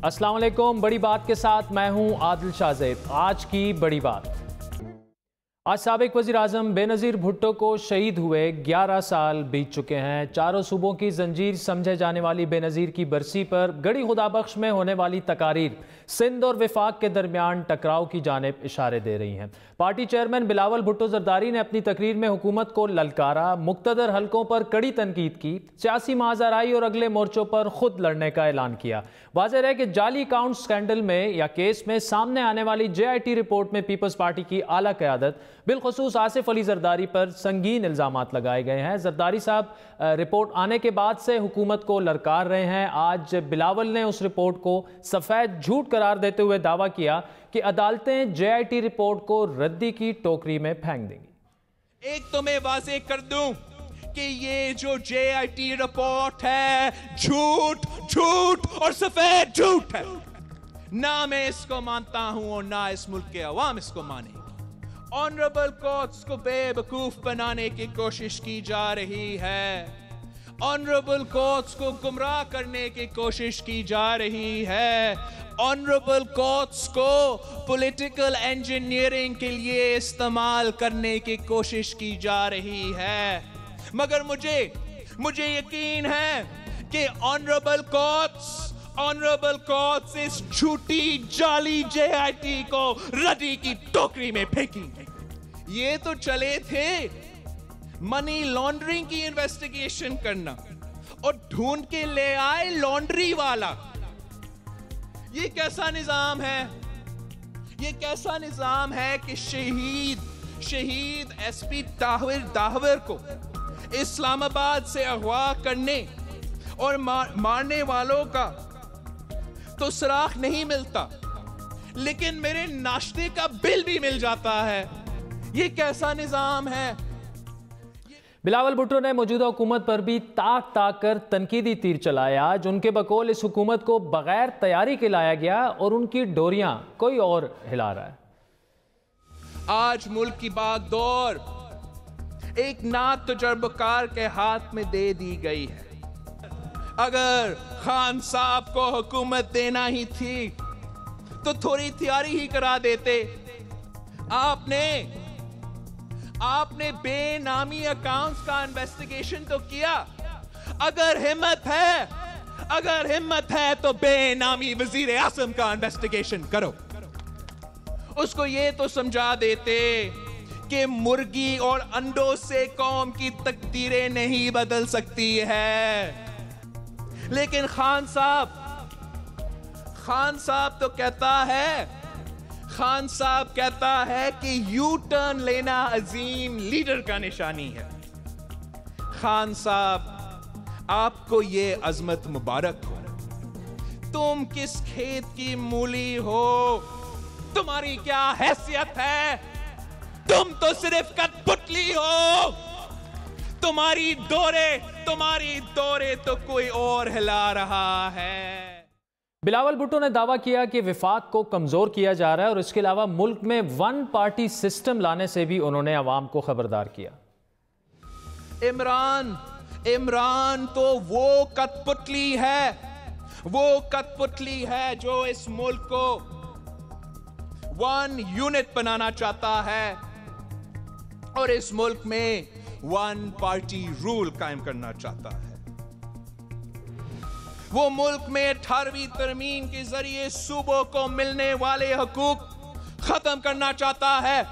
अस्सलाम वालेकुम। बड़ी बात के साथ मैं हूं आदिल शाहज़ैद। आज की बड़ी बात, आज साबिक वज़ीर आज़म बेनज़ीर भुट्टो को शहीद हुए 11 साल बीत चुके हैं। चारों सूबों की जंजीर समझे जाने वाली बेनज़ीर की बरसी पर गड़ी खुदाबख्श में होने वाली तकारीर सिंध और विफाक के दरमियान टकराव की जानिब इशारे दे रही हैं। पार्टी चेयरमैन बिलावल भुट्टो ज़रदारी ने अपनी तकरीर में हुकूमत को ललकारा, मुक्तदर हलकों पर कड़ी तनकीद की, सियासी माजराई और अगले मोर्चों पर खुद लड़ने का ऐलान किया। वाज़ेह है कि जाली अकाउंट स्कैंडल में या केस में सामने आने वाली JIT रिपोर्ट में पीपल्स पार्टी की आला क़यादत बिलखुसूस आसिफ अली जरदारी पर संगीन इल्ज़ामात लगाए गए हैं। जरदारी साहब रिपोर्ट आने के बाद से हुकूमत को ललकार रहे हैं। आज बिलावल ने उस रिपोर्ट को सफ़ेद झूठ करार देते हुए दावा किया कि अदालतें JIT रिपोर्ट को रद्दी की टोकरी में फेंक देंगी। एक तो मैं वाज़ेह कर दूं कि ये जो JIT रिपोर्ट है झूठ झूठ और सफेद झूठ है। ना मैं इसको मानता हूं और ना इस मुल्क के अवाम इसको मानेंगे। ऑनरेबल कोर्ट्स को बेवकूफ बनाने की कोशिश की जा रही है। ऑनरेबल कोर्ट्स को गुमराह करने की कोशिश की जा रही है। ऑनरेबल कोर्ट्स को पॉलिटिकल इंजीनियरिंग के लिए इस्तेमाल करने की कोशिश की जा रही है। मगर मुझे यकीन है कि ऑनरेबल कोर्ट्स इस झूठी जाली JIT को रद्दी की टोकरी में फेंकेंगे। ये तो चले थे मनी लॉन्ड्रिंग की इन्वेस्टिगेशन करना और ढूंढ के ले आए लॉन्ड्री वाला। ये कैसा निजाम है? ये कैसा निजाम है कि शहीद SP दाहवर को इस्लामाबाद से अगवा करने और मारने वालों का तो सुराख नहीं मिलता, लेकिन मेरे नाश्ते का बिल भी मिल जाता है। ये कैसा निजाम है? बिलावल भुट्टो ने मौजूदा हुकूमत पर भी ताक कर तनकीदी तीर चलाया। आज उनके बकौल इस हुकूमत को बगैर तैयारी के लाया गया और उनकी डोरियां कोई और हिला रहा है। आज मुल्क की बागडोर एक ना तजुर्बेकार के हाथ में दे दी गई है। अगर खान साहब को हुकूमत देना ही थी तो थोड़ी तैयारी ही करा देते। आपने बेनामी अकाउंट्स का इन्वेस्टिगेशन तो किया। अगर हिम्मत है तो बेनामी वजीर आज़म का इन्वेस्टिगेशन करो। उसको ये तो समझा देते कि मुर्गी और अंडों से कौम की तकदीरें नहीं बदल सकती है। लेकिन खान साहब तो कहता है कि यू टर्न लेना अजीम लीडर का निशानी है। खान साहब, आपको ये अजमत मुबारक हो। तुम किस खेत की मूली हो? तुम्हारी क्या हैसियत है? तुम तो सिर्फ कठपुतली हो। तुम्हारी दौरे तो कोई और हिला रहा है। बिलावल भुट्टो ने दावा किया कि विफाक को कमजोर किया जा रहा है और इसके अलावा मुल्क में वन पार्टी सिस्टम लाने से भी उन्होंने अवाम को खबरदार किया। इमरान तो वो कठपुतली है जो इस मुल्क को वन यूनिट बनाना चाहता है और इस मुल्क में वन पार्टी रूल कायम करना चाहता है। वो मुल्क में 18वीं तरमीम के जरिए सूबों को मिलने वाले हकूक खत्म करना चाहता है।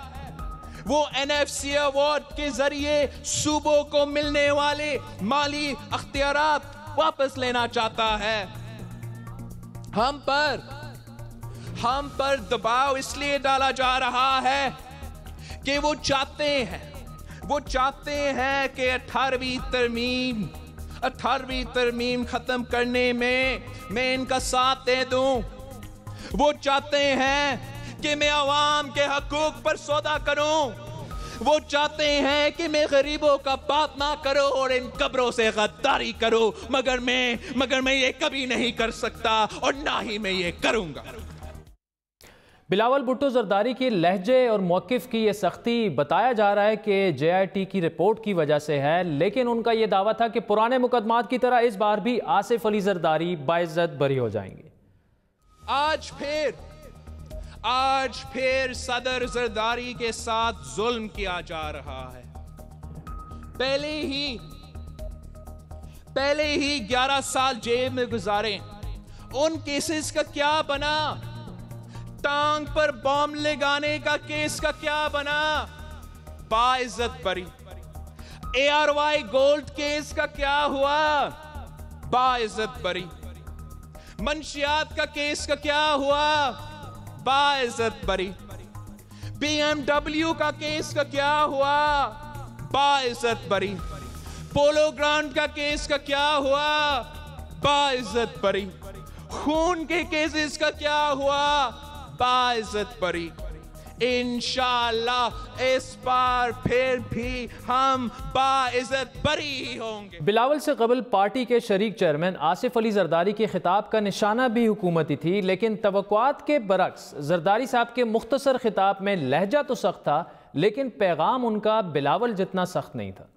वो NFC अवार्ड के जरिए सूबों को मिलने वाले माली अख्तियारात वापस लेना चाहता है। हम पर दबाव इसलिए डाला जा रहा है कि वो चाहते हैं कि 18वीं तरमीम खत्म करने में मैं इनका साथ दे दूं। वो चाहते हैं कि मैं अवाम के हकूक पर सौदा करूं। वो चाहते हैं कि मैं गरीबों का बात ना करूं और इन कब्रों से गद्दारी करूं। मगर मैं ये कभी नहीं कर सकता और ना ही मैं ये करूंगा। बिलावल भुट्टो जरदारी के लहजे और मौक़िफ़ की ये सख्ती बताया जा रहा है कि JIT की रिपोर्ट की वजह से है, लेकिन उनका यह दावा था कि पुराने मुकदमात की तरह इस बार भी आसिफ अली जरदारी बाइज्जत बरी हो जाएंगे। आज फिर सदर जरदारी के साथ जुल्म किया जा रहा है। पहले ही 11 साल जेल में गुजारे, उन केसेस का क्या बना? टांग पर बॉम्ब लगाने का केस का क्या बना? बाइज्जत बरी। ARY गोल्ड केस का क्या हुआ? बाइज्जत बरी। मंशियात का केस का क्या हुआ? बाइज्जत बरी। BMW का केस का क्या हुआ? बाइज्जत बरी। पोलो ग्राउंड का केस का क्या हुआ? बाइज्जत बरी। खून के केसेस का क्या हुआ? बाइज्जत बरी। इंशाअल्लाह इस बार फिर भी हम बाइज्जत बरी ही होंगे। बिलावल से कबल पार्टी के शरीक चेयरमैन आसिफ अली जरदारी के खिताब का निशाना भी हुकूमती थी, लेकिन तवक्कुआत के बरक्स जरदारी साहब के मुख्तसर खिताब में लहजा तो सख्त था, लेकिन पैगाम उनका बिलावल जितना सख्त नहीं था।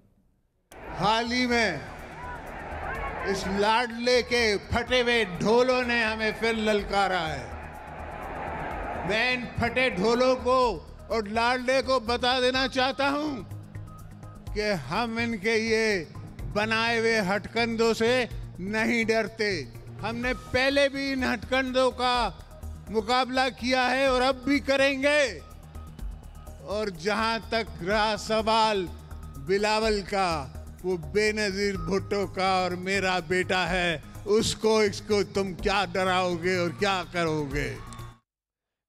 हाल ही में इस लाडले के फटे हुए ढोलों ने हमें फिर ललकारा है। मैं इन फटे ढोलों को और लाडले को बता देना चाहता हूं कि हम इनके ये बनाए हुए हटकंदों से नहीं डरते। हमने पहले भी इन हटकंदों का मुकाबला किया है और अब भी करेंगे। और जहां तक रहा सवाल बिलावल का, वो बेनजीर भुट्टो का और मेरा बेटा है, इसको तुम क्या डराओगे और क्या करोगे?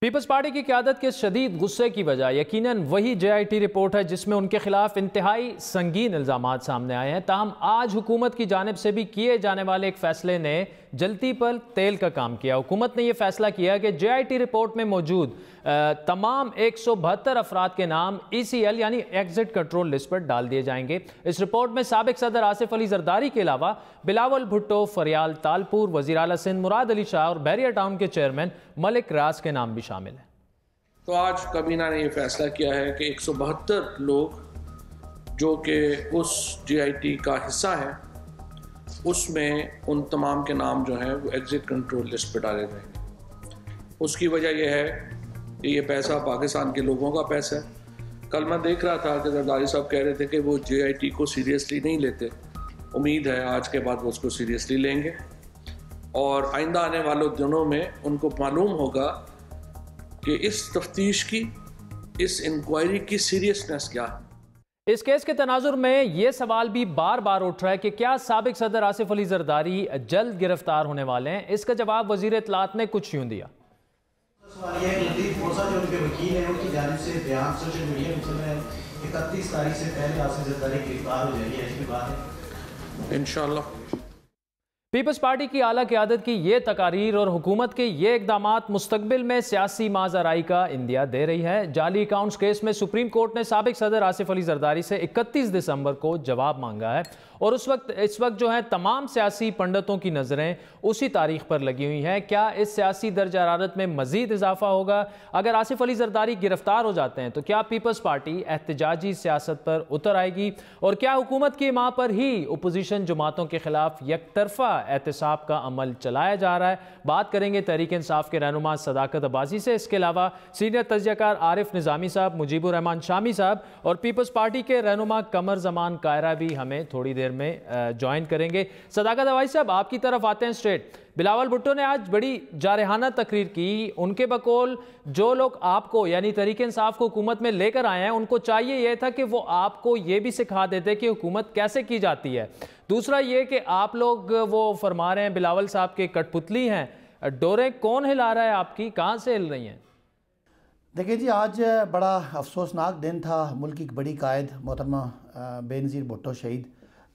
पीपल्स पार्टी की क़यादत के शदीद गुस्से की वजह यकीनन वही JIT रिपोर्ट है जिसमें उनके खिलाफ इंतहाई संगीन इल्ज़ामात सामने आए हैं। ताहम आज हुकूमत की जानिब से भी किए जाने वाले एक फैसले ने जलती पर तेल का काम किया। हुकूमत ने यह फैसला किया कि JIT रिपोर्ट में मौजूद तमाम 172 अफराद के नाम ECL यानी एग्जिट कंट्रोल लिस्ट पर डाल दिए जाएंगे। इस रिपोर्ट में साबिक सदर आसिफ अली जरदारी के अलावा बिलावल भुट्टो, फरियाल तालपुर, वज़ीर आला सिंध मुराद अली शाह और बैरिया टाउन के चेयरमैन मलिक राज के नाम भी शामिल हैं। तो आज काबीना ने यह फैसला किया है कि 172 लोग जो कि उस JIT का हिस्सा है, उसमें उन तमाम के नाम जो हैं वो एग्जिट कंट्रोल लिस्ट पर डाले जाएंगे। उसकी वजह यह है कि ये पैसा पाकिस्तान के लोगों का पैसा है। कल मैं देख रहा था कि जरदारी साहब कह रहे थे कि वो JIT को सीरियसली नहीं लेते। उम्मीद है आज के बाद वो उसको सीरियसली लेंगे और आइंदा आने वाले दिनों में उनको मालूम होगा कि इस तफ्तीश की, इस इंक्वायरी की सीरियसनेस क्या है। इस केस के तनाजुर में यह सवाल भी बार बार उठ रहा है कि क्या साबिक सदर आसिफ अली जरदारी जल्द गिरफ्तार होने वाले हैं। इसका जवाब वजीर इत्तलात ने कुछ यूं दिया। सवाल यह है कि जो उनके वकील हैं उनकी जानिब से बयान सोशल मीडिया में चल रहे हैं 31 तारीख से पहले आसिफ जरदारी गिरफ्तार हो जाएगी, ऐसी बात है इंशाअल्लाह। पीपल्स पार्टी की आला क़यादत की ये तकारीर और हुकूमत के ये इक़दामात मुस्तकबिल में सियासी माज़राई का इंदिया दे रही है। जाली अकाउंट्स केस में सुप्रीम कोर्ट ने साबिक सदर आसिफ अली जरदारी से 31 दिसंबर को जवाब मांगा है और इस वक्त जो है तमाम सियासी पंडितों की नज़रें उसी तारीख पर लगी हुई हैं। क्या इस सियासी दर्ज हरारत में मज़ीद इजाफा होगा? अगर आसिफ अली जरदारी गिरफ्तार हो जाते हैं तो क्या पीपल्स पार्टी एहतजाजी सियासत पर उतर आएगी और क्या हुकूमत की माँ पर ही अपोजिशन जमातों के खिलाफ यकतरफा एहतसाब का अमल चलाया जा रहा है? बात करेंगे तहरीक इंसाफ के रहनुमा सदाकत अब्बासी से। इसके अलावा सीनियर तज्ज़ियाकार आरिफ निज़ामी साहब, मुजीबुर रहमान शामी साहब और पीपल्स पार्टी के रहनुमा कमर जमान कायरा भी हमें थोड़ी देर में ज्वाइन करेंगे। सदाकत अब्बासी साहब, आपकी तरफ आते हैं स्ट्रेट। बिलावल भुट्टो ने आज बड़ी जारहाना तकरीर की। उनके बकौल जो लोग आपको यानी तहरीक इंसाफ को हुकूमत में लेकर आए हैं उनको चाहिए यह था कि वो आपको ये भी सिखा देते कि हुकूमत कैसे की जाती है। दूसरा ये कि आप लोग वो फरमा रहे हैं बिलावल साहब के कठपुतली हैं, डोरे कौन हिला रहा है आपकी, कहाँ से हिल रही हैं? देखिए जी, आज बड़ा अफसोसनाक दिन था। मुल्क की बड़ी कायद मोहतरमा बेनज़ीर भुट्टो शहीद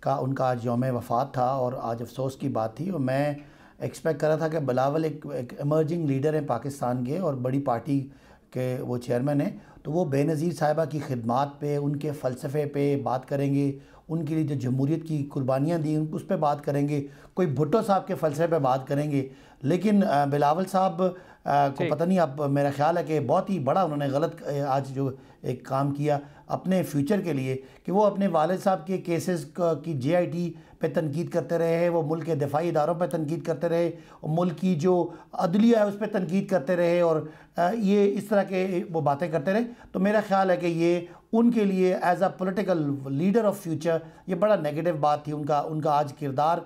का उनका आज यौम वफ़ात था और आज अफसोस की बात थी। और मैं एक्सपेक्ट कर रहा था कि बिलावल एक इमर्जिंग लीडर हैं पाकिस्तान के और बड़ी पार्टी के वो चेयरमैन हैं, तो वो बेनज़ीर साहिबा की खिदमात पे, उनके फ़लसफ़े पे बात करेंगे, उनके लिए जो जमहूरियत की कुर्बानियाँ दी उस पर बात करेंगे, कोई भुट्टो साहब के फ़लसफ़े पे बात करेंगे। लेकिन बिलावल साहब को पता नहीं, अब मेरा ख्याल है कि बहुत ही बड़ा उन्होंने गलत आज जो एक काम किया अपने फ्यूचर के लिए कि वो अपने वालिद साहब के केसेस की JIT पे तनकीद करते रहे, वो मुल्क के दिफाई इदारों पे तनकीद करते रहे, मुल्क की जो अदलिया है उस पर तनकीद करते रहे और ये इस तरह के वो बातें करते रहे। तो मेरा ख्याल है कि ये उनके लिए as a political leader of future ये बड़ा नेगेटिव बात थी। उनका आज किरदार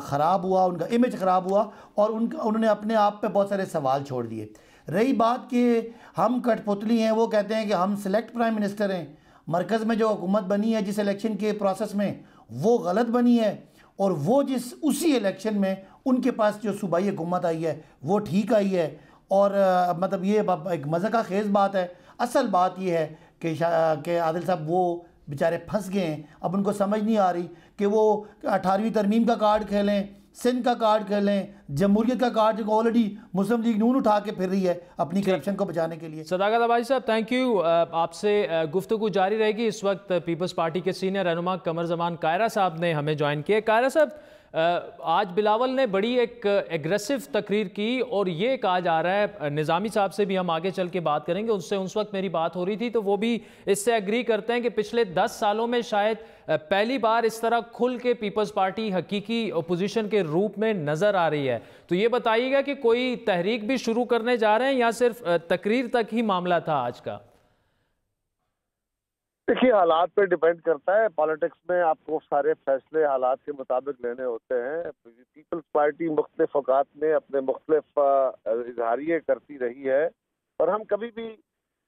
ख़राब हुआ, उनका इमेज ख़राब हुआ और उन्होंने अपने आप पे बहुत सारे सवाल छोड़ दिए। रही बात कि हम कठपुतली हैं, वो कहते हैं कि हम सिलेक्ट प्राइम मिनिस्टर हैं। मरकज़ में जो हुकूमत बनी है जिस इलेक्शन के प्रोसेस में वो गलत बनी है और वो उसी इलेक्शन में उनके पास जो सूबाई हुकूमत आई है वो ठीक आई है। और मतलब ये एक मज़े का खेज़ बात है। असल बात ये है कि आदिल साहब वो बेचारे फंस गए हैं। अब उनको समझ नहीं आ रही कि वो 18वीं तरमीम का कार्ड खेलें, सिंध का कार्ड खेलें, जमहूरियत का कार्ड जो ऑलरेडी मुस्लिम लीग नून उठा के फिर रही है अपनी करप्शन को बचाने के लिए। सदाकत अब्बासी साहब, थैंक यू। आपसे गुफ्तगू जारी रहेगी। इस वक्त पीपल्स पार्टी के सीनियर रहनुमा कमर जमान कायरा साहब ने हमें ज्वाइन किया। कायरा साहब, आज बिलावल ने बड़ी एक एग्रेसिव तकरीर की और ये कहा जा रहा है, निज़ामी साहब से भी हम आगे चल के बात करेंगे, उससे उस वक्त मेरी बात हो रही थी तो वो भी इससे एग्री करते हैं कि पिछले 10 सालों में शायद पहली बार इस तरह खुल के पीपल्स पार्टी हकीकी अपोजिशन के रूप में नज़र आ रही है। तो ये बताइएगा कि कोई तहरीक भी शुरू करने जा रहे हैं या सिर्फ तकरीर तक ही मामला था आज का? देखिए, हालात पे डिपेंड करता है। पॉलिटिक्स में आपको सारे फैसले हालात के मुताबिक लेने होते हैं। पीपल्स पार्टी मुख्तलिफ औकात में अपने मुख्तलिफ इजहारिये करती रही है और हम कभी भी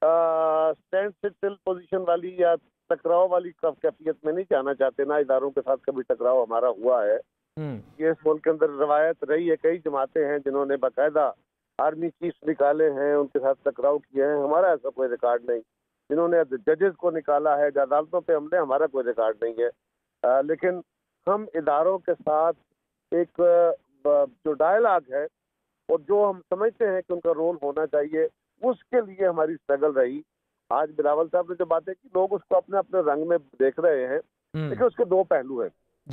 स्टैंड स्टिल पोजीशन वाली या टकराव वाली कैफियत में नहीं जाना चाहते। ना इदारों के साथ कभी टकराव हमारा हुआ है। ये इस मुल्क के अंदर रवायत रही है। कई जमातें हैं जिन्होंने बाकायदा आर्मी चीफ निकाले हैं, उनके साथ टकराव किए हैं। हमारा ऐसा कोई रिकॉर्ड नहीं। जिन्होंने जजेस को निकाला है, अदालतों पे हमले, हमारा कोई रिकॉर्ड नहीं है। लेकिन हम इदारों के साथ एक जो डायलॉग है और जो हम समझते हैं कि उनका रोल होना चाहिए, उसके लिए हमारी स्ट्रगल रही। आज बिलावल साहब ने जो बातें की, लोग उसको अपने अपने रंग में देख रहे हैं। देखिए, उसके दो पहलू हैं।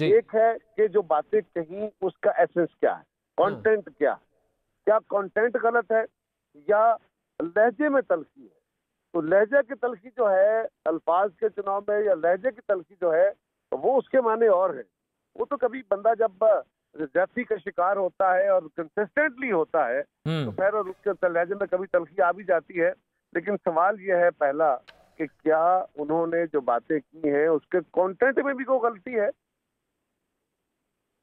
एक है कि जो बातें कहीं उसका एसेंस क्या है, कंटेंट क्या कंटेंट गलत है या लहजे में तलखी है। तो लहजे की तलखी जो है अल्फाज के चुनाव में, या लहजे की तलखी जो है वो उसके माने और है। वो तो कभी बंदा जब ज्यादती का शिकार होता है और कंसिस्टेंटली होता है तो खैर और उसके लहजे में कभी तलखी आ भी जाती है। लेकिन सवाल ये है पहला कि क्या उन्होंने जो बातें की हैं उसके कंटेंट में भी कोई गलती है।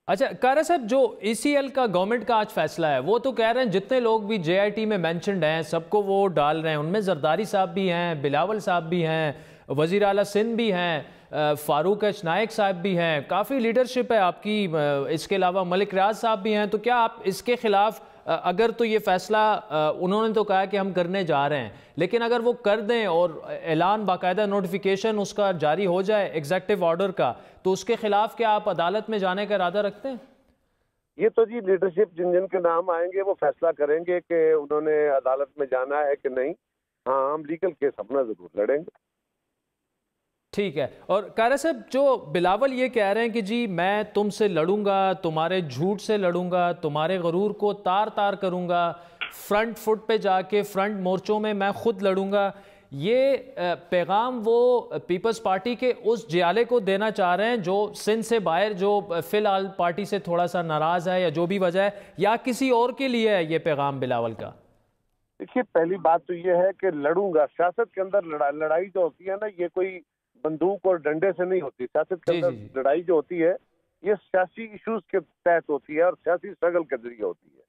अच्छा कारा साहब, जो ECL का गवर्नमेंट का आज फैसला है वो तो कह रहे हैं जितने लोग भी JIT में मेंशन्ड हैं सबको वो डाल रहे हैं। उनमें जरदारी साहब भी हैं, बिलावल साहब भी हैं, वज़ीर आला सिंध भी हैं, फारूक एच नायक साहब भी हैं, काफ़ी लीडरशिप है आपकी। इसके अलावा मलिक रियाज साहब भी हैं। तो क्या आप इसके खिलाफ अगर तो ये फैसला उन्होंने तो कहा कि हम करने जा रहे हैं, लेकिन अगर वो कर दें और ऐलान बाकायदा नोटिफिकेशन उसका जारी हो जाए एग्जीक्यूटिव ऑर्डर का, तो उसके खिलाफ क्या आप अदालत में जाने का इरादा रखते हैं? ये तो जी लीडरशिप जिन जिन के नाम आएंगे वो फैसला करेंगे कि उन्होंने अदालत में जाना है कि नहीं। हाँ, हम लीगल केस अपना जरूर लड़ेंगे। ठीक है। और कारा साहब, जो बिलावल ये कह रहे हैं कि जी मैं तुमसे लड़ूंगा, तुम्हारे झूठ से लड़ूंगा, तुम्हारे गरूर को तार तार करूंगा, फ्रंट फुट पे जाके फ्रंट मोर्चों में मैं खुद लड़ूंगा, ये पैगाम वो पीपल्स पार्टी के उस जियाले को देना चाह रहे हैं जो सिंध से बाहर, जो फिलहाल पार्टी से थोड़ा सा नाराज है या जो भी वजह है, या किसी और के लिए है ये पैगाम बिलावल का? देखिए, पहली बात तो ये है कि लड़ूंगा, सियासत के अंदर लड़ाई जो होती है ना, ये कोई बंदूक और डंडे से नहीं होती। सियासत के अंदर लड़ाई जो होती है ये सियासी इश्यूज के तहत होती है और सियासी स्ट्रगल के जरिए होती है।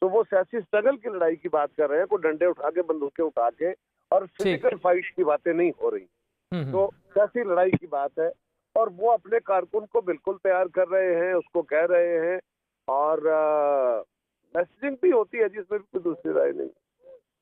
तो वो सियासी स्ट्रगल की लड़ाई की बात कर रहे हैं, कोई डंडे उठा के, बंदूकें उठा के और फिजिकल फाइट की बातें नहीं हो रही। तो सियासी लड़ाई की बात है और वो अपने कारकुन को बिल्कुल तैयार कर रहे हैं, उसको कह रहे हैं और मैसेजिंग भी होती है जिसमें भी कोई दूसरी राय नहीं।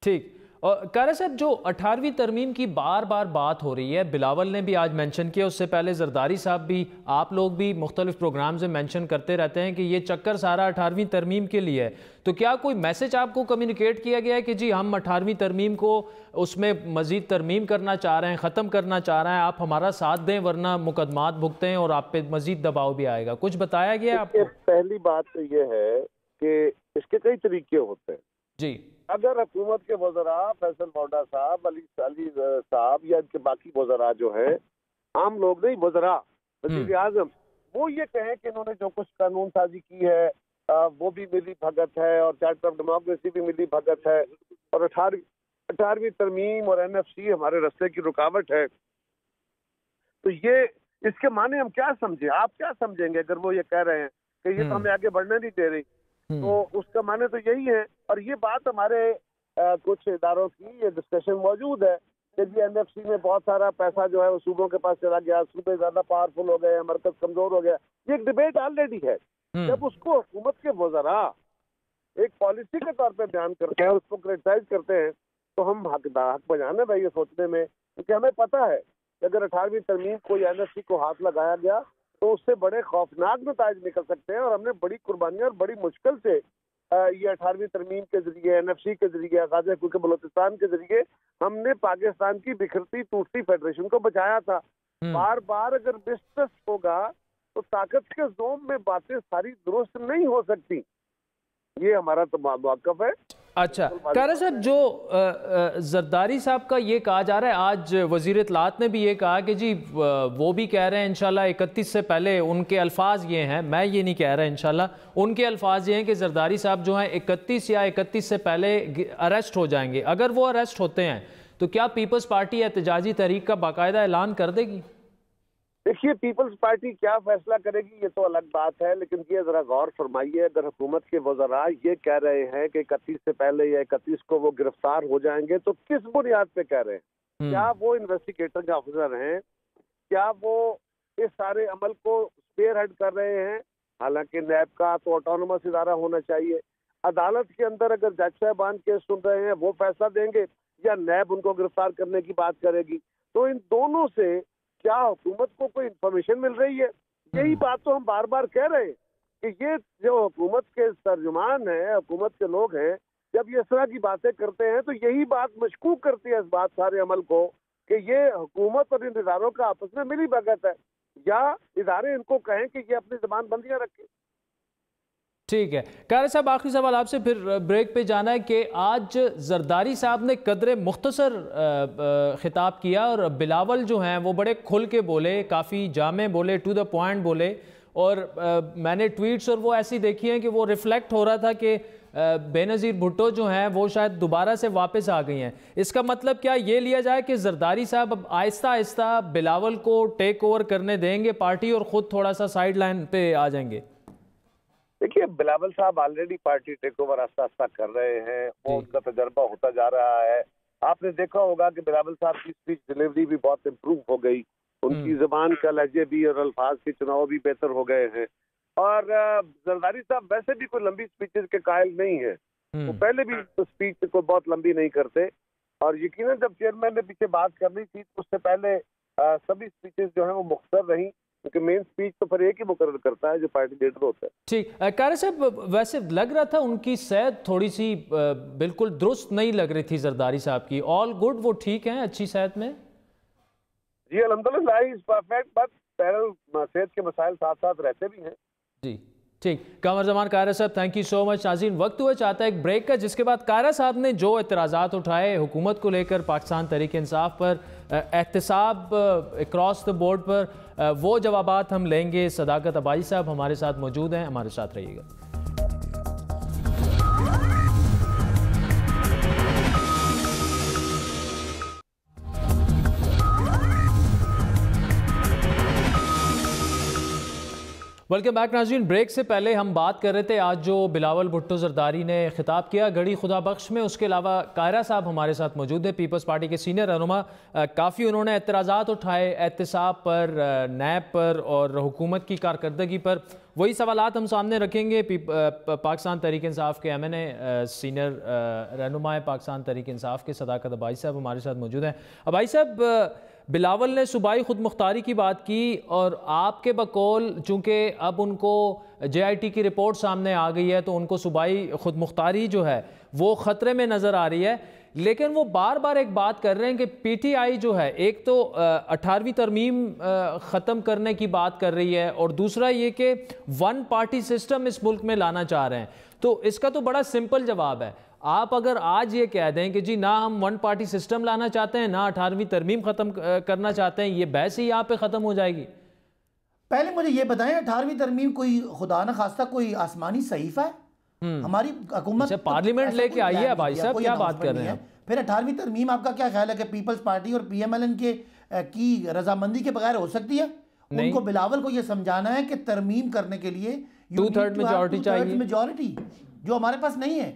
ठीक। और कारा साहब, जो 18वीं तरमीम की बार बार बात हो रही है, बिलावल ने भी आज मेंशन किया, उससे पहले जरदारी साहब भी, आप लोग भी मुख्तलिफ प्रोग्राम्स में मेंशन करते रहते हैं कि ये चक्कर सारा 18वीं तरमीम के लिए है। तो क्या कोई मैसेज आपको कम्युनिकेट किया गया है कि जी हम 18वीं तरमीम को उसमें मजीद तरमीम करना चाह रहे हैं, ख़त्म करना चाह रहे हैं, आप हमारा साथ दें वरना मुकदमात भुगतें और आप पे मजीद दबाव भी आएगा? कुछ बताया गया आपको? पहली बात तो ये है कि इसके कई तरीके होते हैं जी। अगर हुकूमत के वज़रा फैसल मौदा साहब, अली साहब या इनके बाकी वज़रा जो है, आम लोग नहीं, वज़रा वज़ीर आज़म, वो ये कहें कि इन्होंने जो कुछ कानून साजी की है वो भी मिली भगत है और चार्टर ऑफ डेमोक्रेसी भी मिली भगत है और 18वीं तरमीम और NFC हमारे रास्ते की रुकावट है, तो ये इसके माने हम क्या समझे? आप क्या समझेंगे अगर वो ये कह रहे हैं कि ये तो हमें आगे बढ़ने नहीं दे रही? तो उसका माने तो यही है। और ये बात हमारे कुछ इदारों की ये डिस्कशन मौजूद है कि जी NFC में बहुत सारा पैसा जो है वो सूबों के पास चला गया, सूबे ज्यादा पावरफुल हो गए, मरकज कमजोर हो गया। ये एक डिबेट ऑलरेडी है। जब उसको हुकूमत के वज़रा एक पॉलिसी के तौर पे बयान करते हैं और उसको क्रिटिसाइज करते हैं, तो हम हक बजाने भाई ये सोचने में, क्योंकि हमें पता है कि अगर 18वीं तरमीम को या NFC को हाथ लगाया गया तो उससे बड़े खौफनाक नताइज निकल सकते हैं। और हमने बड़ी कुर्बानियां और बड़ी मुश्किल से ये 18वीं तरमीम के जरिए, NFC के जरिए, गाज़ा के बलोचिस्तान के जरिए हमने पाकिस्तान की बिखरती टूटती फेडरेशन को बचाया था। बार बार अगर मिसट्रस्ट होगा तो ताकत के जोम में बातें सारी दुरुस्त नहीं हो सकती। ये हमारा तो मौक़िफ़ है। अच्छा कारा साहब, जो जरदारी साहब का ये कहा जा रहा है, आज वज़ीर इत्तलात ने भी ये कहा कि जी वो भी कह रहे हैं इंशाल्लाह 31 से पहले, उनके अल्फाज ये हैं, मैं ये नहीं कह रहा इंशाल्लाह, उनके अल्फाज ये हैं कि जरदारी साहब जो हैं 31 या 31 से पहले अरेस्ट हो जाएंगे। अगर वो अरेस्ट होते हैं तो क्या पीपल्स पार्टी एहतजाजी तहरीक का बाकायदा ऐलान कर देगी? देखिए, पीपल्स पार्टी क्या फैसला करेगी ये तो अलग बात है, लेकिन ये जरा गौर फरमाइए, अगर हुकूमत के वज़रा ये कह रहे हैं कि 31 से पहले या 31 को वो गिरफ्तार हो जाएंगे, तो किस बुनियाद पे कह रहे हैं? क्या वो इन्वेस्टिगेटर के ऑफिसर हैं? क्या वो इस सारे अमल को स्पेयर हेड कर रहे हैं? हालांकि नैब का तो ऑटोनोमस इदारा होना चाहिए। अदालत के अंदर अगर जज साहबान केस सुन रहे हैं वो फैसला देंगे या नैब उनको गिरफ्तार करने की बात करेगी? तो इन दोनों से क्या हुकूमत को कोई इंफॉर्मेशन मिल रही है? यही बात तो हम बार बार कह रहे हैं कि ये जो हुकूमत के तर्जुमान हैं, हुकूमत के लोग हैं, जब ये इस तरह की बातें करते हैं तो यही बात मशकूक करती है इस बात सारे अमल को कि ये हुकूमत और इन इदारों का आपस में मिली भगत है, या इदारे इनको कहें कि ये अपनी जबान बंदियां रखें। ठीक है कारा साहब, आखिरी सवाल आपसे, फिर ब्रेक पे जाना है कि आज जरदारी साहब ने कदरे मुख्तसर खिताब किया और बिलावल जो हैं वो बड़े खुल के बोले, काफ़ी जामे बोले, टू द पॉइंट बोले, और मैंने ट्वीट्स और वो ऐसी देखी हैं कि वो रिफ्लेक्ट हो रहा था कि बेनज़ीर भुट्टो जो हैं वो शायद दोबारा से वापस आ गई हैं। इसका मतलब क्या ये लिया जाए कि जरदारी साहब अब आहिस्ता आहिस्ता बिलावल को टेक ओवर करने देंगे पार्टी और ख़ुद थोड़ा सा साइड लाइन पे आ जाएंगे? देखिए, बिलावल साहब ऑलरेडी पार्टी टेक ओवर आस्ता आस्ता कर रहे हैं, वो उनका तजर्बा होता जा रहा है। आपने देखा होगा कि बिलावल साहब की स्पीच डिलीवरी भी बहुत इम्प्रूव हो गई, उनकी जबान का लहजे भी और अल्फाज के चुनाव भी बेहतर हो गए हैं। और जरदारी साहब वैसे भी कोई लंबी स्पीचेस के कायल नहीं है, वो पहले भी स्पीच को बहुत लंबी नहीं करते। और यकीनन जब चेयरमैन ने पीछे बात करनी थी तो उससे पहले सभी स्पीचेस जो है वो मुख्तर रही, क्योंकि मेन स्पीच तो फिर एक ही मुकर्रर करता है जो पार्टी लीडर होता है। ठीक, कारा साहब वैसे लग रहा था उनकी सेहत थोड़ी सी बिल्कुल दुरुस्त नहीं लग रही थी जरदारी साहब की। ऑल गुड, वो ठीक हैं, अच्छी सेहत में? जी अल्हम्दुलिल्लाह, इज परफेक्ट, बट सेहत के मसाइल साथ साथ रहते भी हैं। जी ठीक, कमर जमान कायरा साहब, थैंक यू सो मच। नाज़रीन, वक्त हुआ चाहता है एक ब्रेक का, जिसके बाद कायरा साहब ने जो एतराज़ात उठाए हुकूमत को लेकर, पाकिस्तान तहरीक इंसाफ पर, एहतसाब अक्रॉस द बोर्ड पर, वो जवाबात हम लेंगे। सदाकत अबाई साहब हमारे साथ मौजूद हैं, हमारे साथ रहिएगा। वेलकम बैक नाज़रीन। ब्रेक से पहले हम बात कर रहे थे आज जो बिलावल भुट्टो जरदारी ने खिताब किया गढ़ी खुदा बख्श में, उसके अलावा कायरा साहब हमारे साथ मौजूद है, पीपल्स पार्टी के सीनियर रहनुमा। काफ़ी उन्होंने एतराज़ात उठाए एहतसाब पर, नैब पर और हुकूमत की कारकर्दगी पर। वही सवालात हम सामने रखेंगे। पाकिस्तान तहरीक इंसाफ के MNA सीनियर रहनुमा पाकिस्तान तहरीक इंसाफ के सदाकत अबाई साहब हमारे साथ मौजूद हैं। अबाई साहब, बिलावल ने सूबाई खुद मुख्तारी की बात की और आपके बकौल चूँकि अब उनको JIT की रिपोर्ट सामने आ गई है तो उनको सूबाई खुद मुख्तारी जो है वो ख़तरे में नज़र आ रही है, लेकिन वो बार बार एक बात कर रहे हैं कि PTI जो है एक तो 18वीं तरमीम ख़त्म करने की बात कर रही है और दूसरा ये कि वन पार्टी सिस्टम इस मुल्क में लाना चाह रहे हैं। तो इसका तो बड़ा सिंपल जवाब है। आप अगर आज ये कह दें कि जी ना हम वन पार्टी सिस्टम लाना चाहते हैं, ना 18वीं तरमीम ख़त्म करना चाहते हैं, ये बहस ही यहाँ पे ख़त्म हो जाएगी। पहले मुझे ये बताएं, 18वीं तरमीम कोई खुदा न खास्ता कोई आसमानी सहीफा है? हमारी हुकूमत पार्लियामेंट लेके आई है भाई साहब, क्या बात कर रहे हैं? फिर 18वीं तरमीम आपका क्या ख्याल है कि पीपल्स पार्टी और PMLN की रजामंदी के बगैर हो सकती है? उनको बिलावल को ये समझाना है कि तरमीम करने के लिए 2/3 मेजॉरिटी चाहिए, मेजॉरिटी जो हमारे पास नहीं है।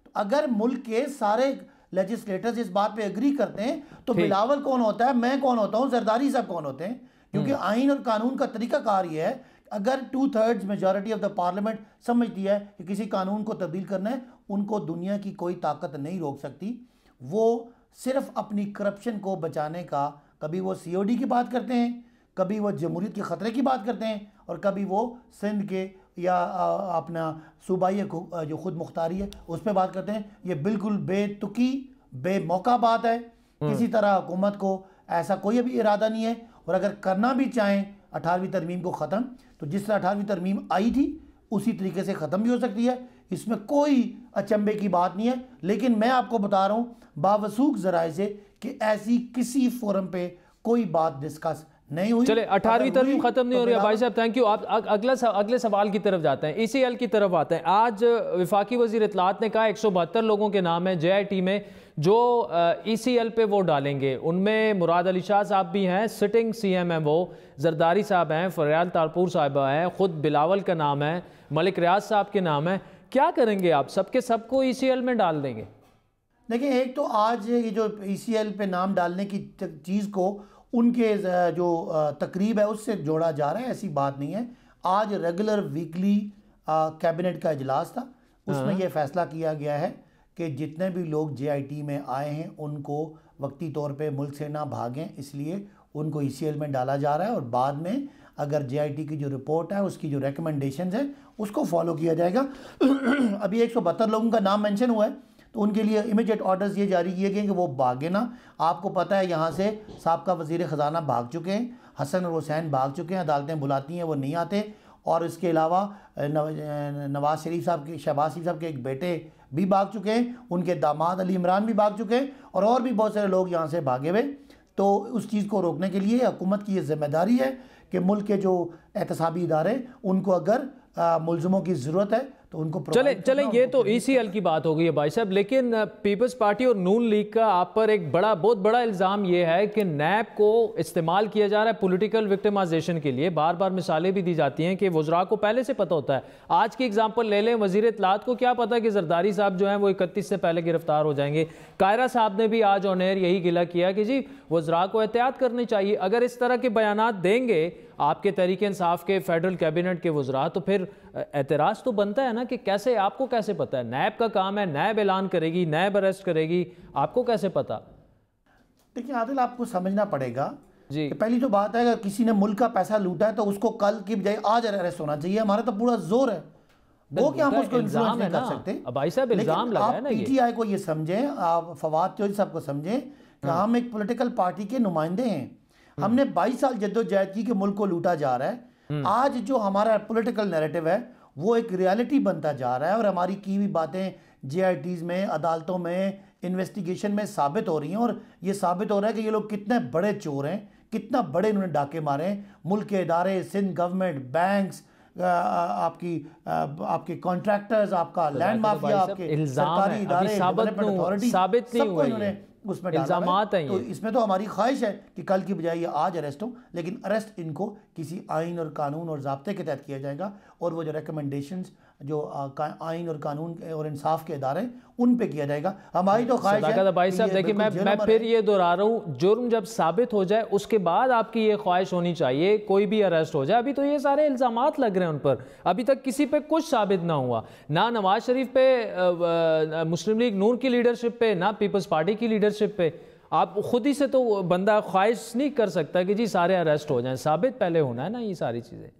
तो अगर मुल्क के सारे लेजिस्लेटर्स इस बात पे एग्री करते हैं तो बिलावल कौन होता है, मैं कौन होता हूँ, जरदारी साहब कौन होते हैं? क्योंकि आइन और कानून का तरीकाकार ये है, अगर 2/3 मेजॉरिटी ऑफ द पार्लियामेंट समझती है कि किसी कानून को तब्दील करना है, उनको दुनिया की कोई ताकत नहीं रोक सकती। वो सिर्फ अपनी करप्शन को बचाने का, कभी वो COD की बात करते हैं, कभी वो जमहूरियत के ख़तरे की बात करते हैं, और कभी वो सिंध के या अपना सूबाई जो खुद मुख्तारी है उस पर बात करते हैं। ये बिल्कुल बेतुकी बेमौका बात है। किसी तरह हुकूमत को ऐसा कोई अभी इरादा नहीं है, और अगर करना भी चाहें 18वीं तरमीम को ख़त्म, तो जिस तरह 18वीं तरमीम आई थी उसी तरीके से ख़त्म भी हो सकती है। इसमें कोई अचंभे की बात नहीं है। लेकिन मैं आपको बता रहा हूँ बावसूख ज़राए से कि ऐसी किसी फोरम पे कोई बात डिस्कस नहीं हुई। चले 18वीं तरमीम खत्म नहीं हो रही है भाई साहब, थैंक यू। आप अगले सवाल की तरफ जाते हैं, ECL की तरफ आते हैं। आज वफाकी वज़ीर इत्तलात ने कहा 172 लोगों के नाम है JIT में जो ECL पे वोट डालेंगे। उनमें मुराद अली शाह साहब भी हैं, सिटिंग CMMO, जरदारी साहब हैं, फरियाल तारपुर साहिबा हैं, ख़ुद बिलावल का नाम है, मलिक रियाज साहब के नाम है। क्या करेंगे आप? सबके सबको ECL में डाल देंगे? देखिए, एक तो आज ये जो ECL पे नाम डालने की चीज़ को उनके जो तकरीब है उससे जोड़ा जा रहा है, ऐसी बात नहीं है। आज रेगुलर वीकली कैबिनेट का इजलास था, उसमें यह फैसला किया गया है कि जितने भी लोग JIT में आए हैं उनको वक्ती तौर पे मुल्क से ना भागें, इसलिए उनको ECL में डाला जा रहा है। और बाद में अगर JIT की जो रिपोर्ट है उसकी जो रिकमेंडेशंस है उसको फॉलो किया जाएगा। अभी 172 लोगों का नाम मेंशन हुआ है, तो उनके लिए इमीडिएट ऑर्डर्स ये जारी किए गए कि वो भागे ना। आपको पता है यहाँ से साबका वज़ीर ख़जाना भाग चुके हैं, हसन और हुसैन भाग चुके हैं, अदालतें बुलाती हैं वो नहीं आते। और इसके अलावा नवाज शरीफ साहब के, शहबाज शरीफ साहब के एक बेटे भी भाग चुके हैं, उनके दामाद अली इमरान भी भाग चुके हैं, और भी बहुत सारे लोग यहाँ से भागे हुए। तो उस चीज़ को रोकने के लिए हुकूमत की ये जिम्मेदारी है कि मुल्क के जो एहतसाबी इदारे उनको अगर मुलज़मों की ज़रूरत है तो उनको चले ये तो ECL की बात हो गई है भाई साहब, लेकिन पीपल्स पार्टी और नून लीग का आप पर एक बहुत बड़ा इल्ज़ाम ये है कि NAB को इस्तेमाल किया जा रहा है पॉलिटिकल विक्टिमाइजेशन के लिए। बार बार मिसालें भी दी जाती हैं कि वज़रा को पहले से पता होता है। आज की एग्जांपल ले लें, वज़ीर इत्तलात को क्या पता कि जरदारी साहब जो हैं वो 31 से पहले गिरफ्तार हो जाएंगे। कायरा साहब ने भी आज ऑन एयर यही गिला किया कि जी वज़रा को एहतियात करनी चाहिए। अगर इस तरह के बयानात देंगे आपके तहरीक इंसाफ के फेडरल कैबिनेट के वज़रा, तो फिर एतराज़ तो बनता है ना कि कैसे, आपको कैसे पता है? NAB का काम है, NAB ऐलान करेगी, NAB अरेस्ट करेगी, आपको कैसे पता? देखिए आदिल, आपको समझना पड़ेगा जी कि पहली तो बात है, अगर किसी ने मुल्क का पैसा लूटा है तो उसको कल की बजाय आज अरेस्ट होना चाहिए। हमारा तो पूरा जोर है वो कि हम उसको इन्फ्लुएंस नहीं कर सकते। भाई साहब इल्जाम लगा है ना, PTI को ये समझें, आप फवाद चौधरी साहब को समझें कि हम एक पॉलिटिकल पार्टी के नुमाइंदे हैं। हमने 22 साल जद्दोजहद की कि मुल्क को लूटा जा रहा है। आज जो हमारा पॉलिटिकल नैरेटिव है वो एक रियलिटी बनता जा रहा है, और हमारी की हुई बातें JITs में, अदालतों में, इन्वेस्टिगेशन में साबित हो रही हैं। और ये साबित हो रहा है कि ये लोग कितने बड़े चोर हैं, कितना बड़े इन्होंने डाके मारे हैं। मुल्क के इदारे, सिंध गवर्नमेंट, बैंक्स, आपके कॉन्ट्रैक्टर्स, आपका लैंड माफिया, आपके सरकारी इदारे, डेवलपमेंट अथॉरिटी, सबको इन्होंने उसमें डाला है। तो इसमें तो हमारी ख्वाहिश है कि कल की बजाय ये आज अरेस्ट हो, लेकिन अरेस्ट इनको किसी आइन और कानून और ज़ाब्ते के तहत किया जाएगा। और वो जो रिकमेंडेशंस जो आइन और कानून और इंसाफ के इदारे उन पे किया जाएगा। हमारी तो ख्वाहिश है। भाई साहब देखिए, मैं फिर ये दोहरा रहा हूँ, जुर्म जब साबित हो जाए उसके बाद आपकी ये ख्वाहिश होनी चाहिए कोई भी अरेस्ट हो जाए। अभी तो ये सारे इल्ज़ामात लग रहे हैं उन पर, अभी तक किसी पे कुछ साबित ना हुआ, ना नवाज शरीफ पे, मुस्लिम लीग नून की लीडरशिप पे, ना पीपल्स पार्टी की लीडरशिप पे। आप खुद ही से तो बंदा ख्वाहिश नहीं कर सकता कि जी सारे अरेस्ट हो जाएं, साबित पहले होना है ना ये सारी चीज़ें।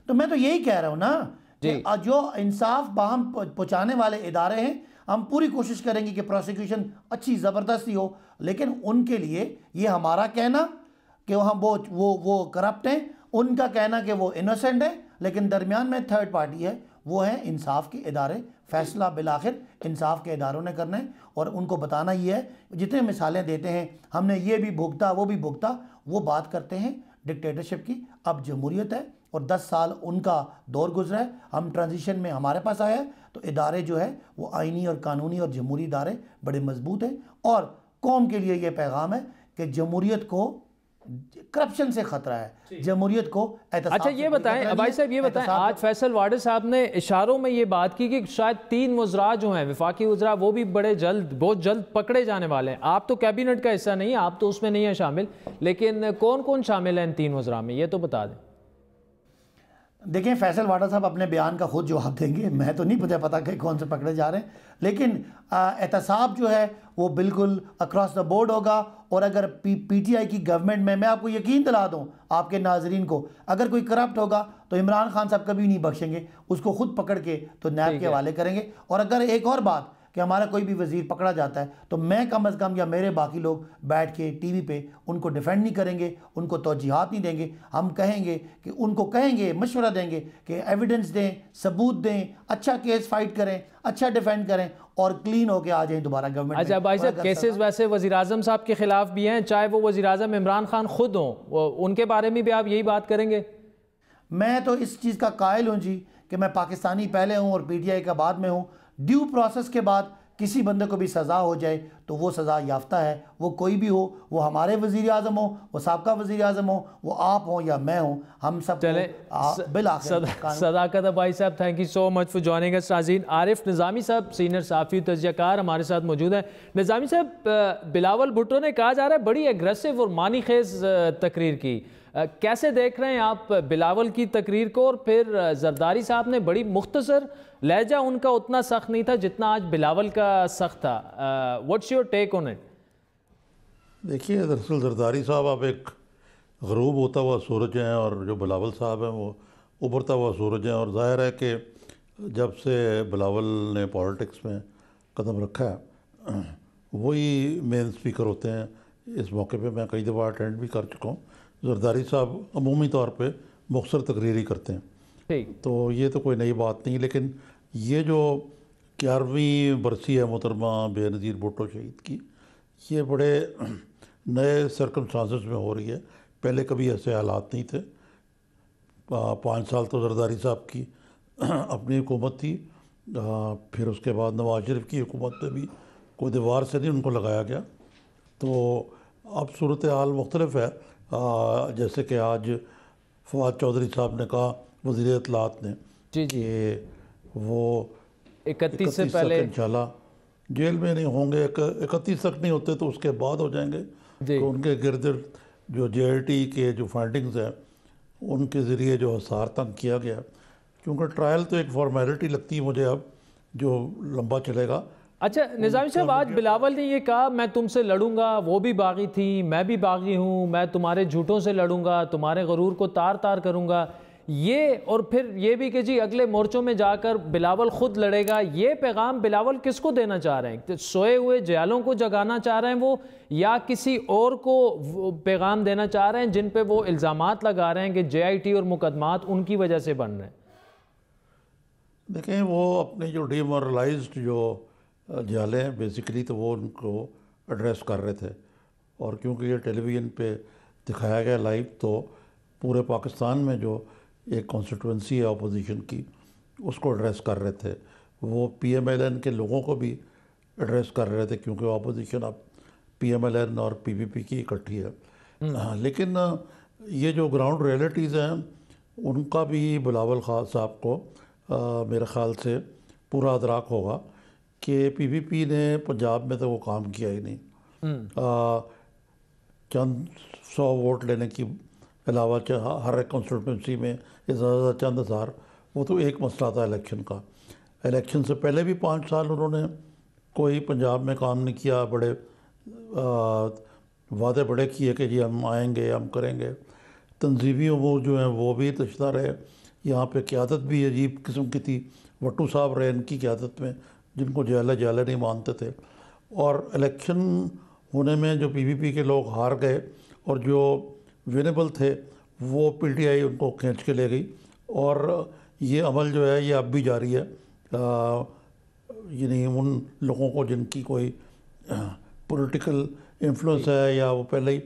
तो मैं तो यही कह रहा हूँ ना, जो इंसाफ बाहम पहुँचाने वाले इदारे हैं, हम पूरी कोशिश करेंगे कि प्रोसिक्यूशन अच्छी ज़बरदस्ती हो, लेकिन उनके लिए ये हमारा कहना कि हम वो करप्ट हैं, उनका कहना कि वो इनोसेंट है, लेकिन दरमियान में थर्ड पार्टी है, वो हैं इंसाफ के इदारे। फैसला बिलाखिर इंसाफ के इदारों ने करना है और उनको बताना ये है, जितने मिसालें देते हैं हमने ये भी भुगता वो भी भुगता, वो बात करते हैं डिक्टेटरशिप की। अब जमहूरियत है और 10 साल उनका दौर गुजरा है, हम ट्रांजिशन में हमारे पास आया है, तो इदारे जो है वो आइनी और कानूनी और जमहूरी इदारे बड़े मजबूत हैं। और कौम के लिए ये पैगाम है कि जमहूरियत को करप्शन से खतरा है, जमहूरियत को एहतसाब। अच्छा ये बताएं भाई साहब, ये बताएं, आज फैसल वाडे साहब ने इशारों में ये बात की कि शायद 3 वज़रा जो हैं वफाकी वज़रा वो भी बहुत जल्द पकड़े जाने वाले हैं। आप तो कैबिनेट का हिस्सा नहीं, आप तो उसमें नहीं है शामिल, लेकिन कौन कौन शामिल है इन 3 वज़रा में, ये तो बता दें। देखें, फैसल वाडा साहब अपने बयान का खुद जवाब देंगे, मैं तो नहीं मुझे पता कि कौन से पकड़े जा रहे हैं, लेकिन एहतसाब जो है वो बिल्कुल अक्रॉस द बोर्ड होगा। और अगर पीटीआई की गवर्नमेंट में, मैं आपको यकीन दिला दूं आपके नाजरीन को, अगर कोई करप्ट होगा तो इमरान खान साहब कभी नहीं बख्शेंगे, उसको खुद पकड़ के तो नैब के हवाले करेंगे। और अगर एक और बात कि हमारा कोई भी वजीर पकड़ा जाता है तो मैं कम अज़ कम या मेरे बाकी लोग बैठ के टीवी पे उनको डिफेंड नहीं करेंगे, उनको तौजीहात नहीं देंगे। हम कहेंगे कि उनको कहेंगे, मशवरा देंगे कि एविडेंस दें, सबूत दें, अच्छा केस फाइट करें, अच्छा डिफेंड करें और क्लीन होके आ जाएं दोबारा गवर्नमेंट। अच्छा भाई साहब, केसेस वैसे वज़ीर आज़म साहब के खिलाफ भी हैं, चाहे वो वज़ीर आज़म इमरान खान खुद हों, उनके बारे में भी आप यही बात करेंगे? मैं तो इस चीज़ का कायल हूँ जी कि मैं पाकिस्तानी पहले हूँ और पीटीआई का बाद में हूँ। ड्यू प्रोसेस के बाद किसी बंदे को भी सज़ा हो जाए तो वो सज़ा याफ्ता है, वो कोई भी हो, वो हमारे वज़ीर आज़म हो, वो साबका वज़ीर आज़म हो, वो आप हो या मैं हूँ, हम सब सदाकत भाई साहब। Thank you so much for joining us. नाज़रीन, आरिफ निज़ामी साहब सीनियर सहाफ़ी तजज़ियाकार हमारे साथ मौजूद हैं। निज़ामी साहब, बिलावल भुट्टो ने कहा जा रहा है बड़ी एग्रेसिव और मानी खेज तकरीर की, कैसे देख रहे हैं आप बिलावल की तकरीर को? और फिर जरदारी साहब ने बड़ी मुख्तसर, लहजा उनका उतना सख्त नहीं था जितना आज बिलावल का सख्त था। What's your take on it? देखिए, दरअसल जरदारी साहब अब एक गरूब होता हुआ सूरज हैं और जो बिलावल साहब हैं वो उभरता हुआ सूरज हैं। और ज़ाहिर है कि जब से बिलावल ने पॉलिटिक्स में कदम रखा है वही मेन स्पीकर होते हैं। इस मौके पे मैं कई दफ़ा अटेंड भी कर चुका हूँ। जरदारी साहब अमूमी तौर पे मुख्तसर तकरीर ही करते हैं, तो ये तो कोई नई बात नहीं। लेकिन ये जो 11वीं बरसी है मोहतरमा बेनज़ीर भुट्टो शहीद की, ये बड़े नए सर्कमस्टांसेस में हो रही है। पहले कभी ऐसे हालात नहीं थे। 5 साल तो जरदारी साहब की अपनी हुकूमत थी, फिर उसके बाद नवाज शरीफ की हुकूमत में भी कोई दीवार से नहीं उनको लगाया गया। तो अब सूरत हाल मुख्तलिफ है। जैसे कि आज फवाद चौधरी साहब ने कहा, वज़ीर इत्तलात ने, कि वो 31 से पहले इंशाल्लाह जेल में नहीं होंगे। 31 तक नहीं होते तो उसके बाद हो जाएंगे। तो उनके गिर्द जो JIT के जो फाइंडिंग्स हैं उनके ज़रिए जो हिसार तंग किया गया, क्योंकि ट्रायल तो एक फॉर्मेलिटी लगती है मुझे अब, जो लंबा चलेगा। अच्छा निज़ामी साहब, आज बिलावल ने ये कहा मैं तुमसे लड़ूंगा, वो भी बागी थी, मैं भी बागी हूँ, मैं तुम्हारे झूठों से लड़ूंगा, तुम्हारे गरूर को तार तार करूँगा, ये और फिर ये भी कि जी अगले मोर्चों में जाकर बिलावल खुद लड़ेगा। ये पैगाम बिलावल किसको देना चाह रहे हैं? सोए हुए जयालों को जगाना चाह रहे हैं वो, या किसी और को पैगाम देना चाह रहे हैं जिन पे वो इल्ज़ामात लगा रहे हैं कि JIT और मुकदमात उनकी वजह से बन रहे हैं? देखें, वो अपने जो डिमोरलाइज्ड जो जाले हैं बेसिकली, तो वो उनको एड्रेस कर रहे थे। और क्योंकि ये टेलीविज़न पे दिखाया गया लाइव, तो पूरे पाकिस्तान में जो एक कॉन्स्टिट्यूंसी है अपोजिशन की, उसको एड्रेस कर रहे थे। वो PMLN के लोगों को भी एड्रेस कर रहे थे, क्योंकि अपोजिशन अब PMLN और PPP की इकट्ठी है। लेकिन ये जो ग्राउंड रियलिटीज़ हैं उनका भी बिलावल खान साहब को मेरे ख़्याल से पूरा अदराक होगा कि PPP ने पंजाब में तो वो काम किया ही नहीं। चंद 100 वोट लेने की अलावा हर एक कॉन्स्टिट्यूंसी में ज़्यादा चंद हज़ार, वो तो एक मसला था इलेक्शन का। इलेक्शन से पहले भी 5 साल उन्होंने कोई पंजाब में काम नहीं किया। बड़े वादे बड़े किए कि जी हम आएंगे, हम करेंगे। तंजीमी उमूर जो हैं वो भी तशदा रहे। यहाँ पे क़यादत भी अजीब किस्म की थी। वट्टू साहब रहे इनकी क़यादत में, जिनको जाले नहीं मानते थे। और इलेक्शन होने में जो PPP के लोग हार गए और जो विनेबल थे वो PTI उनको खींच के ले गई। और ये अमल जो है ये अब भी जारी है। यानी उन लोगों को जिनकी कोई पॉलिटिकल इन्फ्लुएंस है या वो पहले ही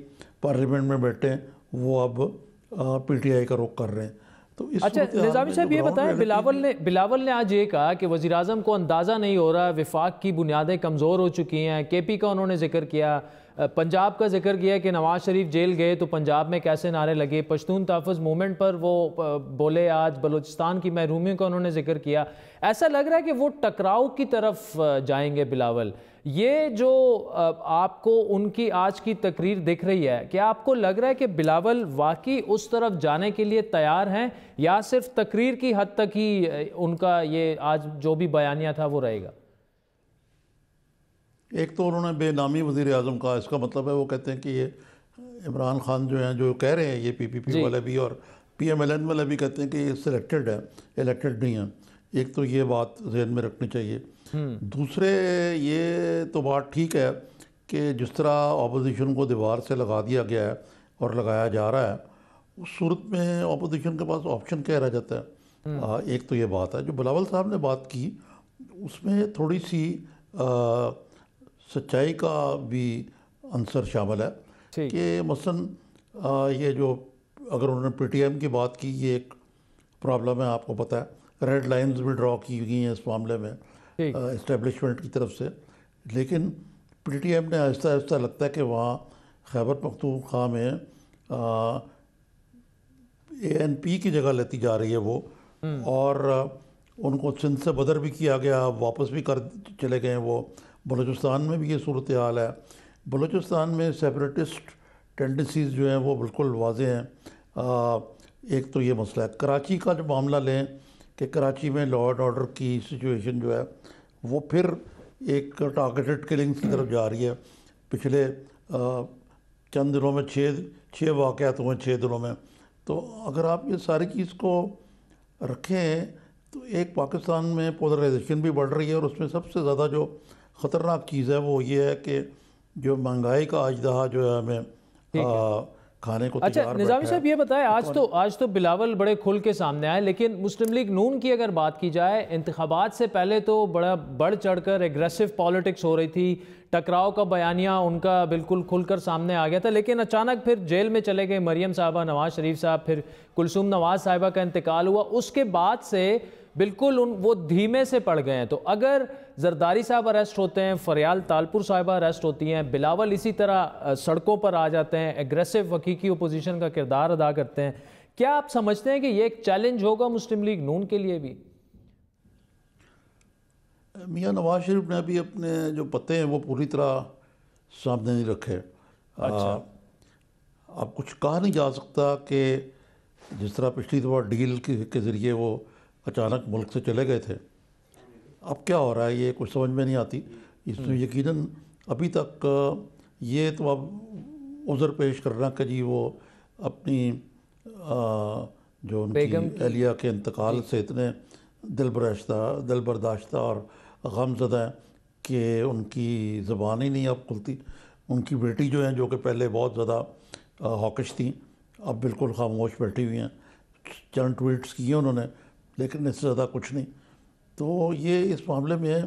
पार्लियामेंट में बैठे हैं, वो अब पीटीआई का रुख कर रहे हैं। तो इस अच्छा निज़ामी साहब ये बताएं, बिलावल ने आज ये कहा कि वज़ीर आज़म को अंदाज़ा नहीं हो रहा, विफाक की बुनियादें कमज़ोर हो चुकी हैं। केपी का उन्होंने जिक्र किया, पंजाब का जिक्र किया कि नवाज शरीफ जेल गए तो पंजाब में कैसे नारे लगे। पश्तून तहफ़्फ़ुज़ मूवमेंट पर वो बोले। आज बलूचिस्तान की महरूमियों का उन्होंने जिक्र किया। ऐसा लग रहा है कि वो टकराव की तरफ जाएंगे बिलावल। ये जो आपको उनकी आज की तकरीर दिख रही है, क्या आपको लग रहा है कि बिलावल वाकई उस तरफ जाने के लिए तैयार हैं या सिर्फ तकरीर की हद तक ही उनका ये आज जो भी बयानिया था वो रहेगा? एक तो उन्होंने बेनामी वज़ीर आज़म का, इसका मतलब है वो कहते हैं कि ये इमरान खान जो हैं, जो कह रहे हैं ये पीपीपी वाले भी और पीएमएलएन वाले भी कहते हैं कि ये सिलेक्टेड है, इलेक्टेड नहीं है। एक तो ये बात जहन में रखनी चाहिए। दूसरे ये तो बात ठीक है कि जिस तरह अपोजिशन को दीवार से लगा दिया गया है और लगाया जा रहा है, उस सूरत में अपोजिशन के पास ऑप्शन क्या रह जाता है। एक तो ये बात है। जो बिलावल साहब ने बात की उसमें थोड़ी सी सच्चाई का भी अंसर शामिल है कि मसलन ये जो अगर उन्होंने पीटीएम की बात की, ये एक प्रॉब्लम है, आपको पता है। रेड लाइंस भी ड्रॉ की गई हैं इस मामले में इस्टेब्लिशमेंट की तरफ से, लेकिन पीटीएम ने आहिस्ता आहिस्ता लगता है कि वहाँ खैबर पख्तूनख्वा में एएनपी की जगह लेती जा रही है वो, और उनको सिंध से बदर भी किया गया, वापस भी कर चले गए वो। बलूचिस्तान में भी ये सूरत हाल है। बलूचिस्तान में सेपरेटिस्ट टेंडेंसीज़ जो हैं वो बिल्कुल वाज़े हैं। एक तो ये मसला है। कराची का जो मामला लें कि कराची में लॉ एंड ऑर्डर की सिचुएशन जो है वो फिर एक टारगेटेड किलिंग्स की तरफ जा रही है। पिछले चंद दिनों में छः वाक़यात हुए 6 दिनों में। तो अगर आप ये सारी चीज़ को रखें तो एक पाकिस्तान में पोलराइजेशन भी बढ़ रही है, और उसमें सबसे ज़्यादा जो ख़तरनाक चीज़ है वो ये है कि जो महंगाई का अजदहा जो है हमें खाने को। अच्छा निज़ामी साहब ये बताएं, आज तो बिलावल बड़े खुल के सामने आए, लेकिन मुस्लिम लीग नून की अगर बात की जाए, इंतखाबात से पहले तो बड़ा बढ़ चढ़कर एग्रेसिव पॉलिटिक्स हो रही थी, टकराव का बयानिया उनका बिल्कुल खुलकर सामने आ गया था, लेकिन अचानक फिर जेल में चले गए मरियम साहबा, नवाज शरीफ साहब, फिर कुलसूम नवाज साहिबा का इंतकाल हुआ। उसके बाद से बिल्कुल वो धीमे से पड़ गए हैं। तो अगर जरदारी साहब अरेस्ट होते हैं, फरियाल तालपुर साहिबा अरेस्ट होती हैं, बिलावल इसी तरह सड़कों पर आ जाते हैं, एग्रेसिव हकीकी ओपोजिशन का किरदार अदा करते हैं, क्या आप समझते हैं कि ये एक चैलेंज होगा मुस्लिम लीग नून के लिए भी? मियां नवाज शरीफ ने भी अपने जो पते हैं वो पूरी तरह सामने नहीं रखे। अच्छा। अब कुछ कहा नहीं जा सकता कि जिस तरह पिछली दफ़ा डील के ज़रिए वो अचानक मुल्क से चले गए थे, अब क्या हो रहा है ये कुछ समझ में नहीं आती। इसमें यकीनन अभी तक ये तो अब उज़र पेश करना कि जी वो अपनी जो उनकी एहलिया के इंतकाल से इतने दिल बर्दाश्ता और गमज़दा हैं कि उनकी ज़बान ही नहीं अब खुलती। उनकी बेटी जो हैं, जो कि पहले बहुत ज़्यादा हॉकिश थी, अब बिल्कुल खामोश बैठी हुई हैं। चंद ट्वीट्स किए उन्होंने, लेकिन इससे ज़्यादा कुछ नहीं। तो ये इस मामले में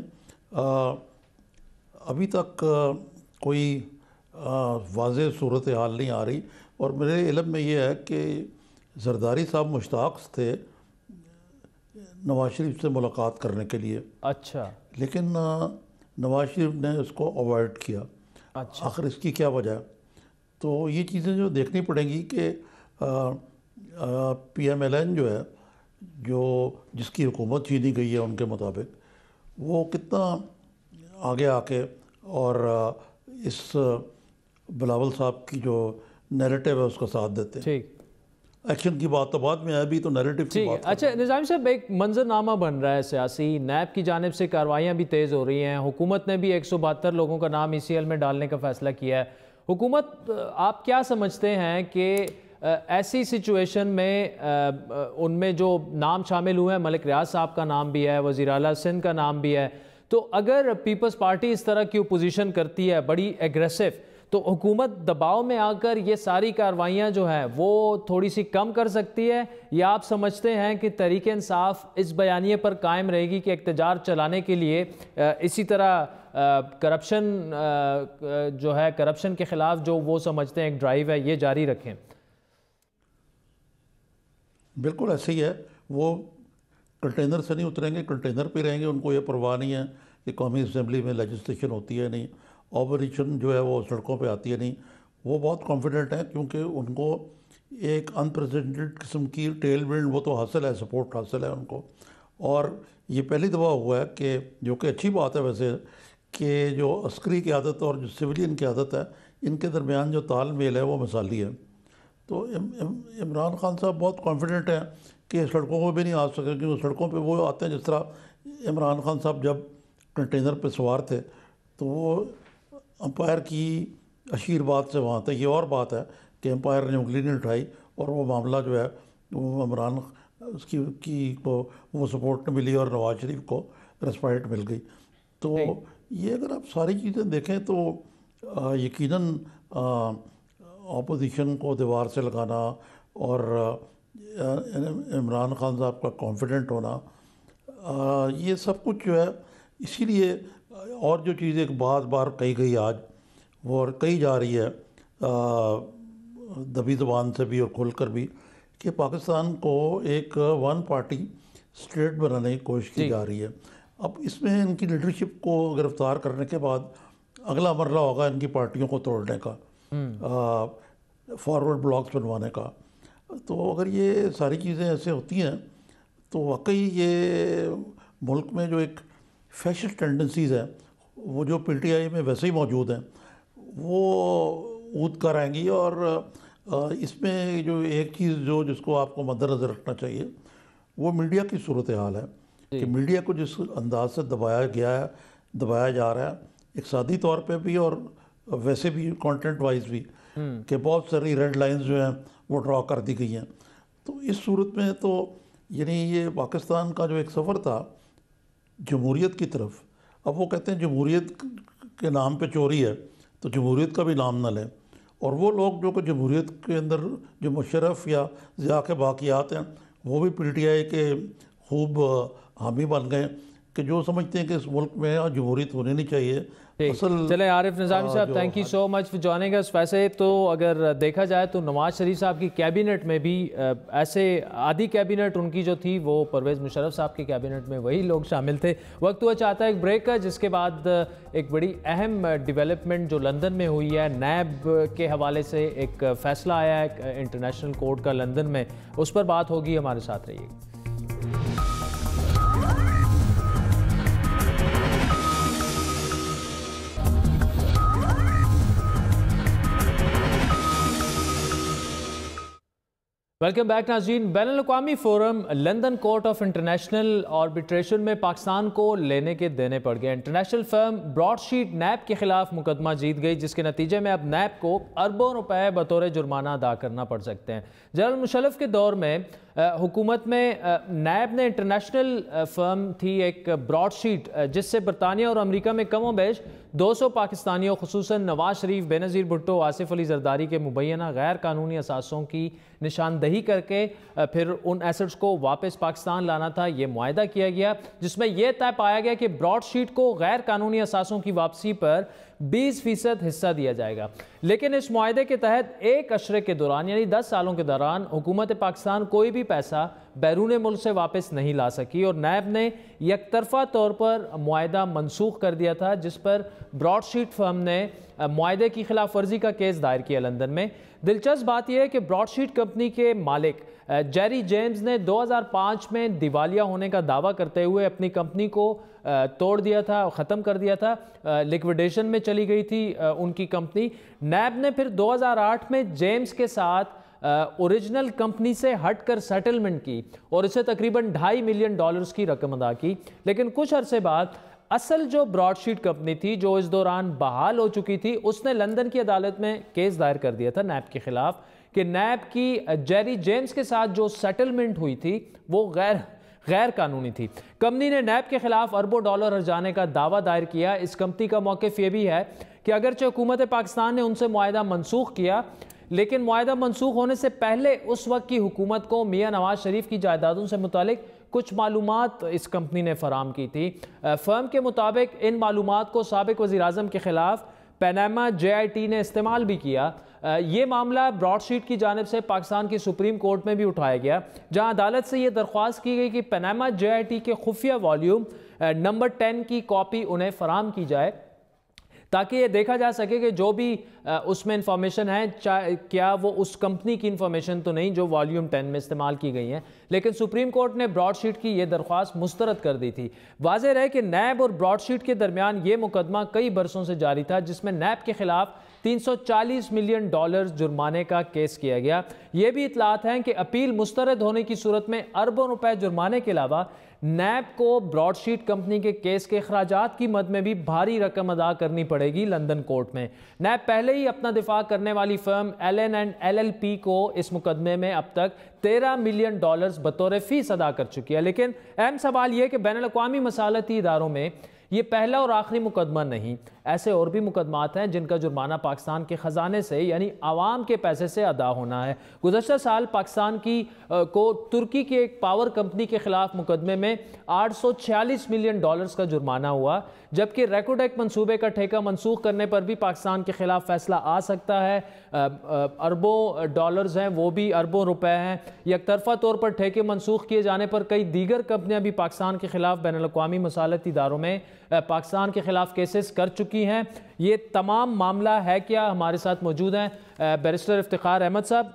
अभी तक कोई वाज़ेह सूरत हाल नहीं आ रही, और मेरे इल्म में ये है कि जरदारी साहब मुश्ताक थे नवाज शरीफ से मुलाकात करने के लिए। अच्छा। लेकिन नवाज शरीफ ने उसको अवॉइड किया। अच्छा। आखिर इसकी क्या वजह है? तो ये चीज़ें जो देखनी पड़ेंगी कि पीएमएलएन जो है, जो जिसकी हुकूमत छीनी गई है उनके मुताबिक, वो कितना आगे आके और इस बिलावल साहब की जो नैरेटिव है उसका साथ देते हैं। ठीक। एक्शन की बात तो बाद में है, अभी तो नैरेटिव की बात। अच्छा निज़ामी साहब, एक मंजरनामा बन रहा है सियासी, नैब की जानिब से कार्रवाइयाँ भी तेज़ हो रही हैं, हुकूमत ने भी 172 लोगों का नाम ECL में डालने का फ़ैसला किया है। हुकूमत, आप क्या समझते हैं कि ऐसी सिचुएशन में उनमें जो नाम शामिल हुए हैं, मलिक रियाज साहब का नाम भी है, वज़ीर आला सिंध का नाम भी है, तो अगर पीपल्स पार्टी इस तरह की ओपोजिशन करती है बड़ी एग्रेसिव, तो हुकूमत दबाव में आकर ये सारी कार्रवाइयाँ जो हैं वो थोड़ी सी कम कर सकती है, या आप समझते हैं कि तहरीक इंसाफ इस बयानिए पर कायम रहेगी कि इक़्तिदार चलाने के लिए इसी तरह करप्शन जो है, करप्शन के ख़िलाफ़ जो वो समझते हैं एक ड्राइव है, ये जारी रखें? बिल्कुल ऐसे ही है। वो कंटेनर से नहीं उतरेंगे, कंटेनर पे रहेंगे। उनको ये परवाह नहीं है कि कौमी असम्बली में लेजिस्लेशन होती है नहीं, ऑपोजिशन जो है वो सड़कों पे आती है नहीं। वो बहुत कॉन्फिडेंट हैं क्योंकि उनको एक अनप्रेसिडेंटेड किस्म की टेल विंड वो तो हासिल है, सपोर्ट हासिल है उनको। और ये पहली दफ़ा हुआ है कि, जो कि अच्छी बात है वैसे, कि जो अस्करी क़यादत और जो सिविलियन क़यादत है इनके दरमियान जो तालमेल है वो मिसाली है। तो इमरान खान साहब बहुत कॉन्फिडेंट हैं कि सड़कों पर भी नहीं आ सके, क्योंकि सड़कों पे वो आते हैं जिस तरह इमरान खान साहब जब कंटेनर पे सवार थे तो वो अंपायर की आशीर्वाद से वहाँ थे। ये और बात है कि अंपायर ने उंगली नहीं उठाई और वो मामला जो है वो इमरान उसकी को वो सपोर्ट नहीं मिली और नवाज शरीफ को रेस्पाइट मिल गई। तो ये अगर आप सारी चीज़ें देखें तो यकीनन अपोजिशन को दीवार से लगाना और इमरान खान साहब का कॉन्फिडेंट होना, ये सब कुछ जो है, इसीलिए और जो चीज़ एक बार कही गई आज वो और कही जा रही है दबी ज़बान से भी और खुल कर भी, कि पाकिस्तान को एक वन पार्टी स्टेट बनाने की कोशिश की जा रही है। अब इसमें इनकी लीडरशिप को गिरफ्तार करने के बाद अगला मरला होगा इनकी पार्टियों को तोड़ने का, फॉरवर्ड ब्लॉक्स बनवाने का। तो अगर ये सारी चीज़ें ऐसे होती हैं तो वाकई ये मुल्क में जो एक फैशिस्ट टेंडेंसीज़ हैं वो जो पीटीआई में वैसे ही मौजूद हैं वो ऊद कर आएंगी। और इसमें जो एक चीज़ जो जिसको आपको मद्देनज़र रखना चाहिए वो मीडिया की सूरत हाल है कि मीडिया को जिस अंदाज से दबाया जा रहा है, इक़्तिसादी तौर पे भी और वैसे भी कंटेंट वाइज भी, कि बहुत सारी रेड लाइंस जो हैं वो ड्रॉ कर दी गई हैं। तो इस सूरत में तो यानी ये पाकिस्तान का जो एक सफ़र था जमहूरियत की तरफ, अब वो कहते हैं जमहूरियत के नाम पे चोरी है तो जमहूरियत का भी नाम न लें। और वो लोग जो कि जमहूरियत के अंदर जो मुशर्रफ या ज़िया के बाक़ियात हैं वो भी पीटीआई के खूब हामी बन गए, कि जो समझते हैं कि इस मुल्क में जमहूरियत होनी नहीं चाहिए। चले आरिफ निज़ामी साहब, thank you so much for joining us. वैसे तो अगर देखा जाए तो नवाज शरीफ साहब की कैबिनेट में भी ऐसे आधी कैबिनेट उनकी जो थी वो परवेज़ मुशर्रफ साहब की कैबिनेट में वही लोग शामिल थे। वक्त हुआ चाहता है एक ब्रेक का, जिसके बाद एक बड़ी अहम डेवलपमेंट जो लंदन में हुई है, नैब के हवाले से एक फ़ैसला आया है इंटरनेशनल कोर्ट का लंदन में, उस पर बात होगी। हमारे साथ रहिए। वेलकम बैक नाज़रीन। बैनुल-अक़वामी forum London Court of International Arbitration में पाकिस्तान को लेने के देने पड़ गए। इंटरनेशनल फर्म ब्रॉडशीट नैब के खिलाफ मुकदमा जीत गई, जिसके नतीजे में अब नैब को अरबों रुपए बतौर जुर्माना अदा करना पड़ सकते हैं। जनरल मुशर्रफ के दौर में हुकूमत में नैब ने इंटरनेशनल फर्म थी एक ब्रॉडशीट, जिससे बरतानिया और अमेरिका में कमो बेश 200 पाकिस्तानियों खुसूसन नवाज शरीफ, बेनज़ीर भुट्टो, आसिफ अली जरदारी के मुबैना गैर कानूनी असासों की निशानदही करके फिर उन एसेट्स को वापस पाकिस्तान लाना था। ये मुआहदा किया गया जिसमें यह तय पाया गया कि ब्रॉडशीट को गैर कानूनी असासों की वापसी पर 20% हिस्सा दिया जाएगा। लेकिन इस मुआहदे के तहत एक अशरे के दौरान यानी 10 सालों के दौरान हुकूमत पाकिस्तान कोई भी पैसा बैरून मुल्क से वापस नहीं ला सकी और नैब ने यकतरफा तौर पर मुआहदा मनसूख कर दिया था, जिस पर ब्रॉडशीट फर्म ने मुआहदे की खिलाफ वर्जी का केस दायर किया लंदन में। दिलचस्प बात यह है कि ब्रॉडशीट कंपनी के मालिक जेरी जेम्स ने 2005 में दिवालिया होने का दावा करते हुए अपनी कंपनी को तोड़ दिया था, ख़त्म कर दिया था, लिक्विडेशन में चली गई थी उनकी कंपनी। नैब ने फिर 2008 में जेम्स के साथ ओरिजिनल कंपनी से हटकर सेटलमेंट की और इसे तकरीबन $2.5 मिलियन की रकम अदा की। लेकिन कुछ अरसे बाद असल जो ब्रॉडशीट कंपनी थी, जो इस दौरान बहाल हो चुकी थी, उसने लंदन की अदालत में केस दायर कर दिया था नैब के खिलाफ कि नैब की जेरी जेम्स के साथ जो सेटलमेंट हुई थी वो गैर कानूनी थी। कंपनी ने नैब के खिलाफ अरबों डॉलर हर्जाने का दावा दायर किया। इस कंपनी का मौक़िफ़ ये भी है कि अगरचे हुकूमत पाकिस्तान ने उनसे मुआहदा मनसूख किया, लेकिन मुआहदा मनसूख होने से पहले उस वक्त की हुकूमत को मियाँ नवाज शरीफ की जायदादों से मुतालिक कुछ मालूमात इस कंपनी ने फराम की थी। फर्म के मुताबिक इन मालूमात को साबिक वज़ीर-ए-आज़म के ख़िलाफ़ पनामा JIT ने इस्तेमाल भी किया। ये मामला ब्रॉडशीट की जानिब से पाकिस्तान की सुप्रीम कोर्ट में भी उठाया गया, जहां अदालत से ये दरख्वास्त की गई कि पनामा JIT के खुफिया वॉल्यूम नंबर 10 की कॉपी उन्हें फराम की जाए, ताकि ये देखा जा सके कि जो भी उसमें इंफॉर्मेशन है क्या वो उस कंपनी की इंफॉर्मेशन तो नहीं जो वॉल्यूम 10 में इस्तेमाल की गई हैं। लेकिन सुप्रीम कोर्ट ने ब्रॉडशीट की ये दरख्वास्त मुस्तरद कर दी थी। वाज़ेह रहे कि नैब और ब्रॉडशीट के दरमियान ये मुकदमा कई बरसों से जारी था, जिसमें नैब के खिलाफ $340 मिलियन जुर्माने का केस किया गया। ये भी इतलात हैं कि अपील मुस्तरद होने की सूरत में अरबों रुपए जुर्माने के अलावा नैब को ब्रॉडशीट कंपनी के केस के अखराजात की मद में भी भारी रकम अदा करनी पड़ेगी लंदन कोर्ट में। नैब पहले ही अपना दिफा करने वाली फर्म Allen & LLP को इस मुकदमे में अब तक $13 मिलियन बतौर फीस अदा कर चुकी है। लेकिन अहम सवाल यह कि बैनुल-अक़वामी मसालती इदारों में ये पहला और आखिरी मुकदमा नहीं, ऐसे और भी मुकदमात हैं जिनका जुर्माना पाकिस्तान के ख़जाने से यानी आवाम के पैसे से अदा होना है। गुज़श्ता साल पाकिस्तान को तुर्की की एक पावर कंपनी के ख़िलाफ़ मुकदमे में $846 मिलियन का जुर्माना हुआ, जबकि रेकोडेक मंसूबे का ठेका मनसूख करने पर भी पाकिस्तान के ख़िलाफ़ फ़ैसला आ सकता है। अरबों डॉलर्स हैं, वो भी अरबों रुपए हैं। यकतरफा तौर पर ठेके मनसूख किए जाने पर कई दीगर कंपनियां भी पाकिस्तान के ख़िलाफ़ बैनुल-अक़वामी मसालती इदारों में पाकिस्तान के ख़िलाफ़ केसेस कर चुकी हैं। ये तमाम मामला है क्या? हमारे साथ मौजूद हैं बैरिस्टर इफ्तिखार अहमद साहब,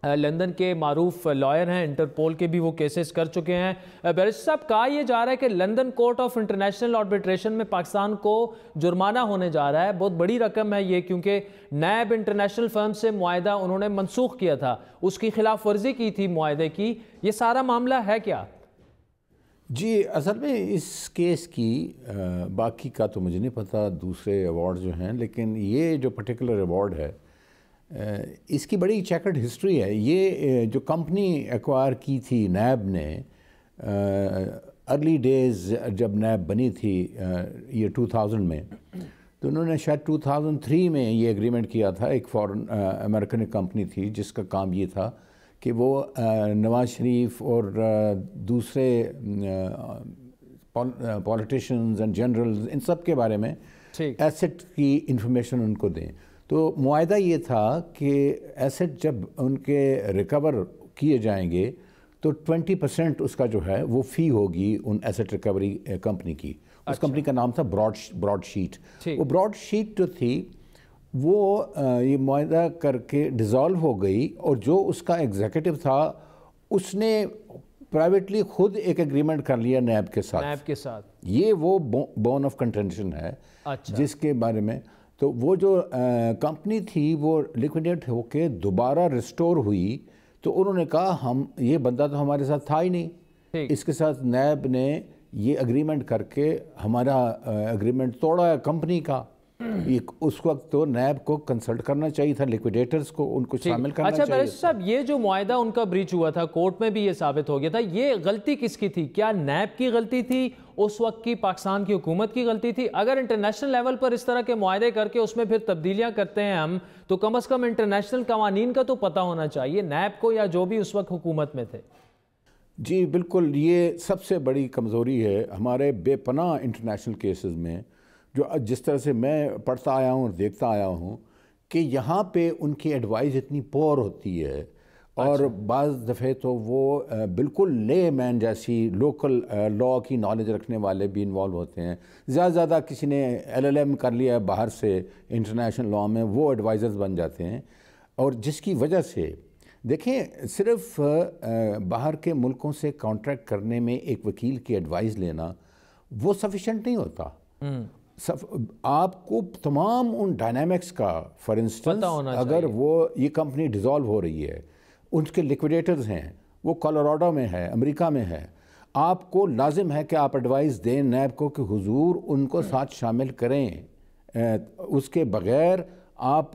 लंदन के मारूफ लॉयर हैं, इंटरपोल के भी वो केसेस कर चुके हैं। बैरिस्टर साहब, कहा यह जा रहा है कि London Court of International Arbitration में पाकिस्तान को जुर्माना होने जा रहा है। बहुत बड़ी रकम है ये, क्योंकि नैब इंटरनेशनल फर्म से मुआहदा उन्होंने मनसूख किया था, उसकी खिलाफ वर्जी की थी मुआहदे की। ये सारा मामला है क्या? जी, असल में इस केस की बाकी का तो मुझे नहीं पता, दूसरे अवार्ड जो हैं, लेकिन ये जो पर्टिकुलर अवार्ड है इसकी बड़ी चेकर्ड हिस्ट्री है। ये जो कंपनी एक्वायर की थी नैब ने अर्ली डेज़ जब नैब बनी थी ये 2000 में, तो उन्होंने शायद 2003 में ये एग्रीमेंट किया था। एक फॉरेन अमेरिकन कंपनी थी जिसका काम ये था कि वो नवाज शरीफ और दूसरे पॉलिटिशियंस एंड जनरल्स इन सब के बारे में एसेट की इंफॉर्मेशन उनको दें। तो मुआहदा ये था कि एसेट जब उनके रिकवर किए जाएंगे तो 20% उसका जो है वो फ़ी होगी उन एसेट रिकवरी कंपनी की। उस कंपनी का नाम था ब्रॉडशीट। वो ब्रॉडशीट जो थी वो ये मुआहदा करके डिज़ोल्व हो गई, और जो उसका एग्जीक्यूटिव था उसने प्राइवेटली खुद एक एग्रीमेंट कर लिया नैब के साथ। ये वो बोन ऑफ कंटेंशन है। अच्छा। जिसके बारे में तो वो जो कंपनी थी वो लिक्विडेट होके दोबारा रिस्टोर हुई, तो उन्होंने कहा हम ये बंदा तो हमारे साथ था ही नहीं, इसके साथ नैब ने ये एग्रीमेंट करके हमारा एग्रीमेंट तोड़ा कंपनी का। उस वक्त तो नैब को कंसल्ट करना चाहिए था, लिक्विडेटर्स को उनको शामिल करना चाहिए। अच्छा बैरिस्टर साहब, ये जो मुआहदा उनका ब्रीच हुआ था, कोर्ट में भी ये साबित हो गया था, ये गलती किसकी थी? क्या नैब की गलती थी, उस वक्त की पाकिस्तान की हुकूमत की गलती थी? अगर इंटरनेशनल लेवल पर इस तरह के मुआहदे करके उसमें फिर तब्दीलियां करते हैं हम, तो कम अज़ कम इंटरनेशनल कवानीन का तो पता होना चाहिए नैब को या जो भी उस वक्त हुकूमत में थे। जी बिल्कुल, ये सबसे बड़ी कमज़ोरी है हमारे बेपनाह इंटरनेशनल केसेस में, जो जिस तरह से मैं पढ़ता आया हूँ और देखता आया हूँ कि यहाँ पे उनकी एडवाइस इतनी पोर होती है। और बाज़ दफ़े तो वो बिल्कुल ले मैन जैसी लोकल लॉ की नॉलेज रखने वाले भी इन्वॉल्व होते हैं। ज़्यादा किसी ने LLM कर लिया बाहर से इंटरनेशनल लॉ में, वो एडवाइज़र्स बन जाते हैं। और जिसकी वजह से देखें, सिर्फ बाहर के मुल्कों से कॉन्ट्रैक्ट करने में एक वकील की एडवाइस लेना वो सफिशेंट नहीं होता। आपको तमाम उन डायनामिक्स का, फॉर इंस्टेंस अगर वो ये कंपनी डिज़ोल्व हो रही है, उनके लिक्विडेटर्स हैं, वो कोलोराडो में है, अमेरिका में है, आपको लाजिम है कि आप एडवाइस दें नैब को कि हुजूर उनको साथ शामिल करें। उसके बग़ैर आप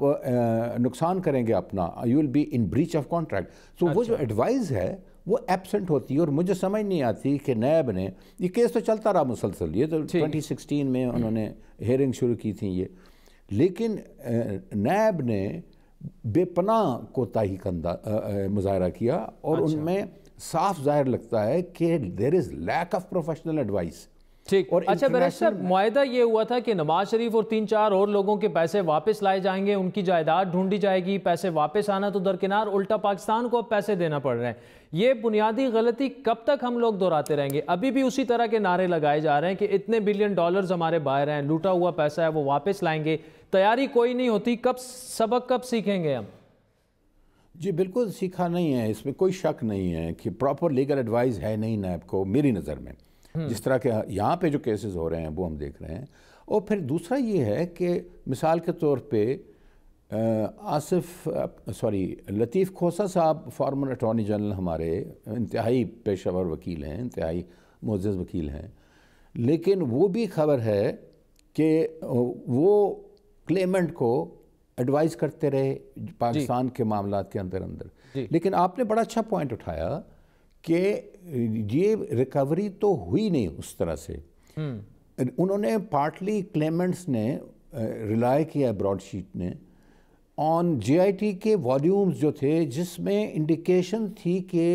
नुकसान करेंगे अपना, you will be in breach of contract. तो वो जो एडवाइस है वो एब्सेंट होती है। और मुझे समझ नहीं आती कि नैब ने, ये केस तो चलता रहा मुसलसल, ये तो 2016 में उन्होंने हेयरिंग शुरू की थी ये, लेकिन नैब ने बेपनाह कोताही का मुजाहरा किया और उनमें साफ जाहिर लगता है कि there is lack of professional advice. ठीक। और अच्छा बैरिस्टर, मुआहदा ये हुआ था कि नवाज शरीफ और 3-4 और लोगों के पैसे वापस लाए जाएंगे, उनकी जायदाद ढूंढी जाएगी, पैसे वापस आना तो दरकिनार, उल्टा पाकिस्तान को अब पैसे देना पड़ रहे हैं। ये बुनियादी गलती कब तक हम लोग दोहराते रहेंगे? अभी भी उसी तरह के नारे लगाए जा रहे हैं कि इतने बिलियन डॉलर्स हमारे बाहर हैं, लूटा हुआ पैसा है वो वापस लाएंगे, तैयारी कोई नहीं होती। सबक कब सीखेंगे हम? जी बिल्कुल सीखा नहीं है, इसमें कोई शक नहीं है कि प्रॉपर लीगल एडवाइस है नहीं नैब को, मेरी नज़र में। जिस तरह के यहाँ पे जो केसेस हो रहे हैं वो हम देख रहे हैं। और फिर दूसरा ये है कि मिसाल के तौर पे लतीफ़ खोसा साहब फॉर्मर अटॉर्नी जनरल हमारे इंतहाई पेशेवर वकील हैं, इंतहाई मुअज़्ज़ज़ वकील हैं, लेकिन वो भी खबर है कि वो क्लेमेंट को एडवाइस करते रहे पाकिस्तान के मामलात के अंदर। लेकिन आपने बड़ा अच्छा पॉइंट उठाया कि ये रिकवरी तो हुई नहीं उस तरह से। उन्होंने पार्टली क्लेमेंट्स ने रिलाय किया ब्रॉडशीट ने ऑन JIT के वॉल्यूम्स जो थे जिसमें इंडिकेशन थी कि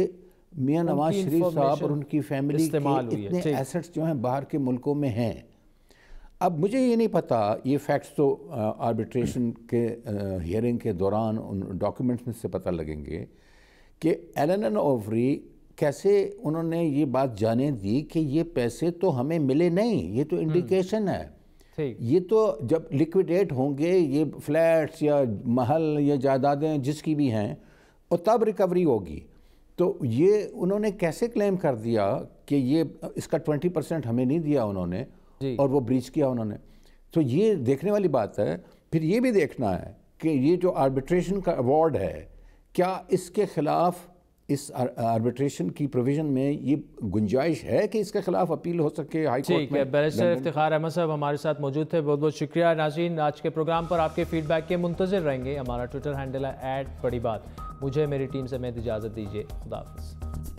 मियां नवाज शरीफ साहब और उनकी फैमिली के इतने एसेट्स जो हैं बाहर के मुल्कों में हैं। अब मुझे ये नहीं पता, ये फैक्ट्स तो आर्बिट्रेशन के हियरिंग के दौरान उन डॉक्यूमेंट्स में से पता लगेंगे कि एलन ओवरी कैसे उन्होंने ये बात जाने दी कि ये पैसे तो हमें मिले नहीं, ये तो इंडिकेशन है। ये तो जब लिक्विडेट होंगे ये फ्लैट्स या महल या जायदादें जिसकी भी हैं और तब रिकवरी होगी। तो ये उन्होंने कैसे क्लेम कर दिया कि ये इसका 20% हमें नहीं दिया उन्होंने और वो ब्रीच किया उन्होंने। तो ये देखने वाली बात है। फिर ये भी देखना है कि ये जो आर्बिट्रेशन का अवार्ड है, क्या इसके खिलाफ इस आर्बिट्रेशन की प्रोविजन में ये गुंजाइश है कि इसके खिलाफ अपील हो सके हाई कोर्ट में? बैरिस्टर इफ्तिखार अहमद साहब हमारे साथ मौजूद थे, बहुत बहुत शुक्रिया। नाज़रीन, आज के प्रोग्राम पर आपके फीडबैक के मुंतज़िर रहेंगे। हमारा ट्विटर हैंडल है @बड़ी बात। मुझे मेरी टीम से मैं इजाज़त दीजिए, खुदा हाफ़िज़।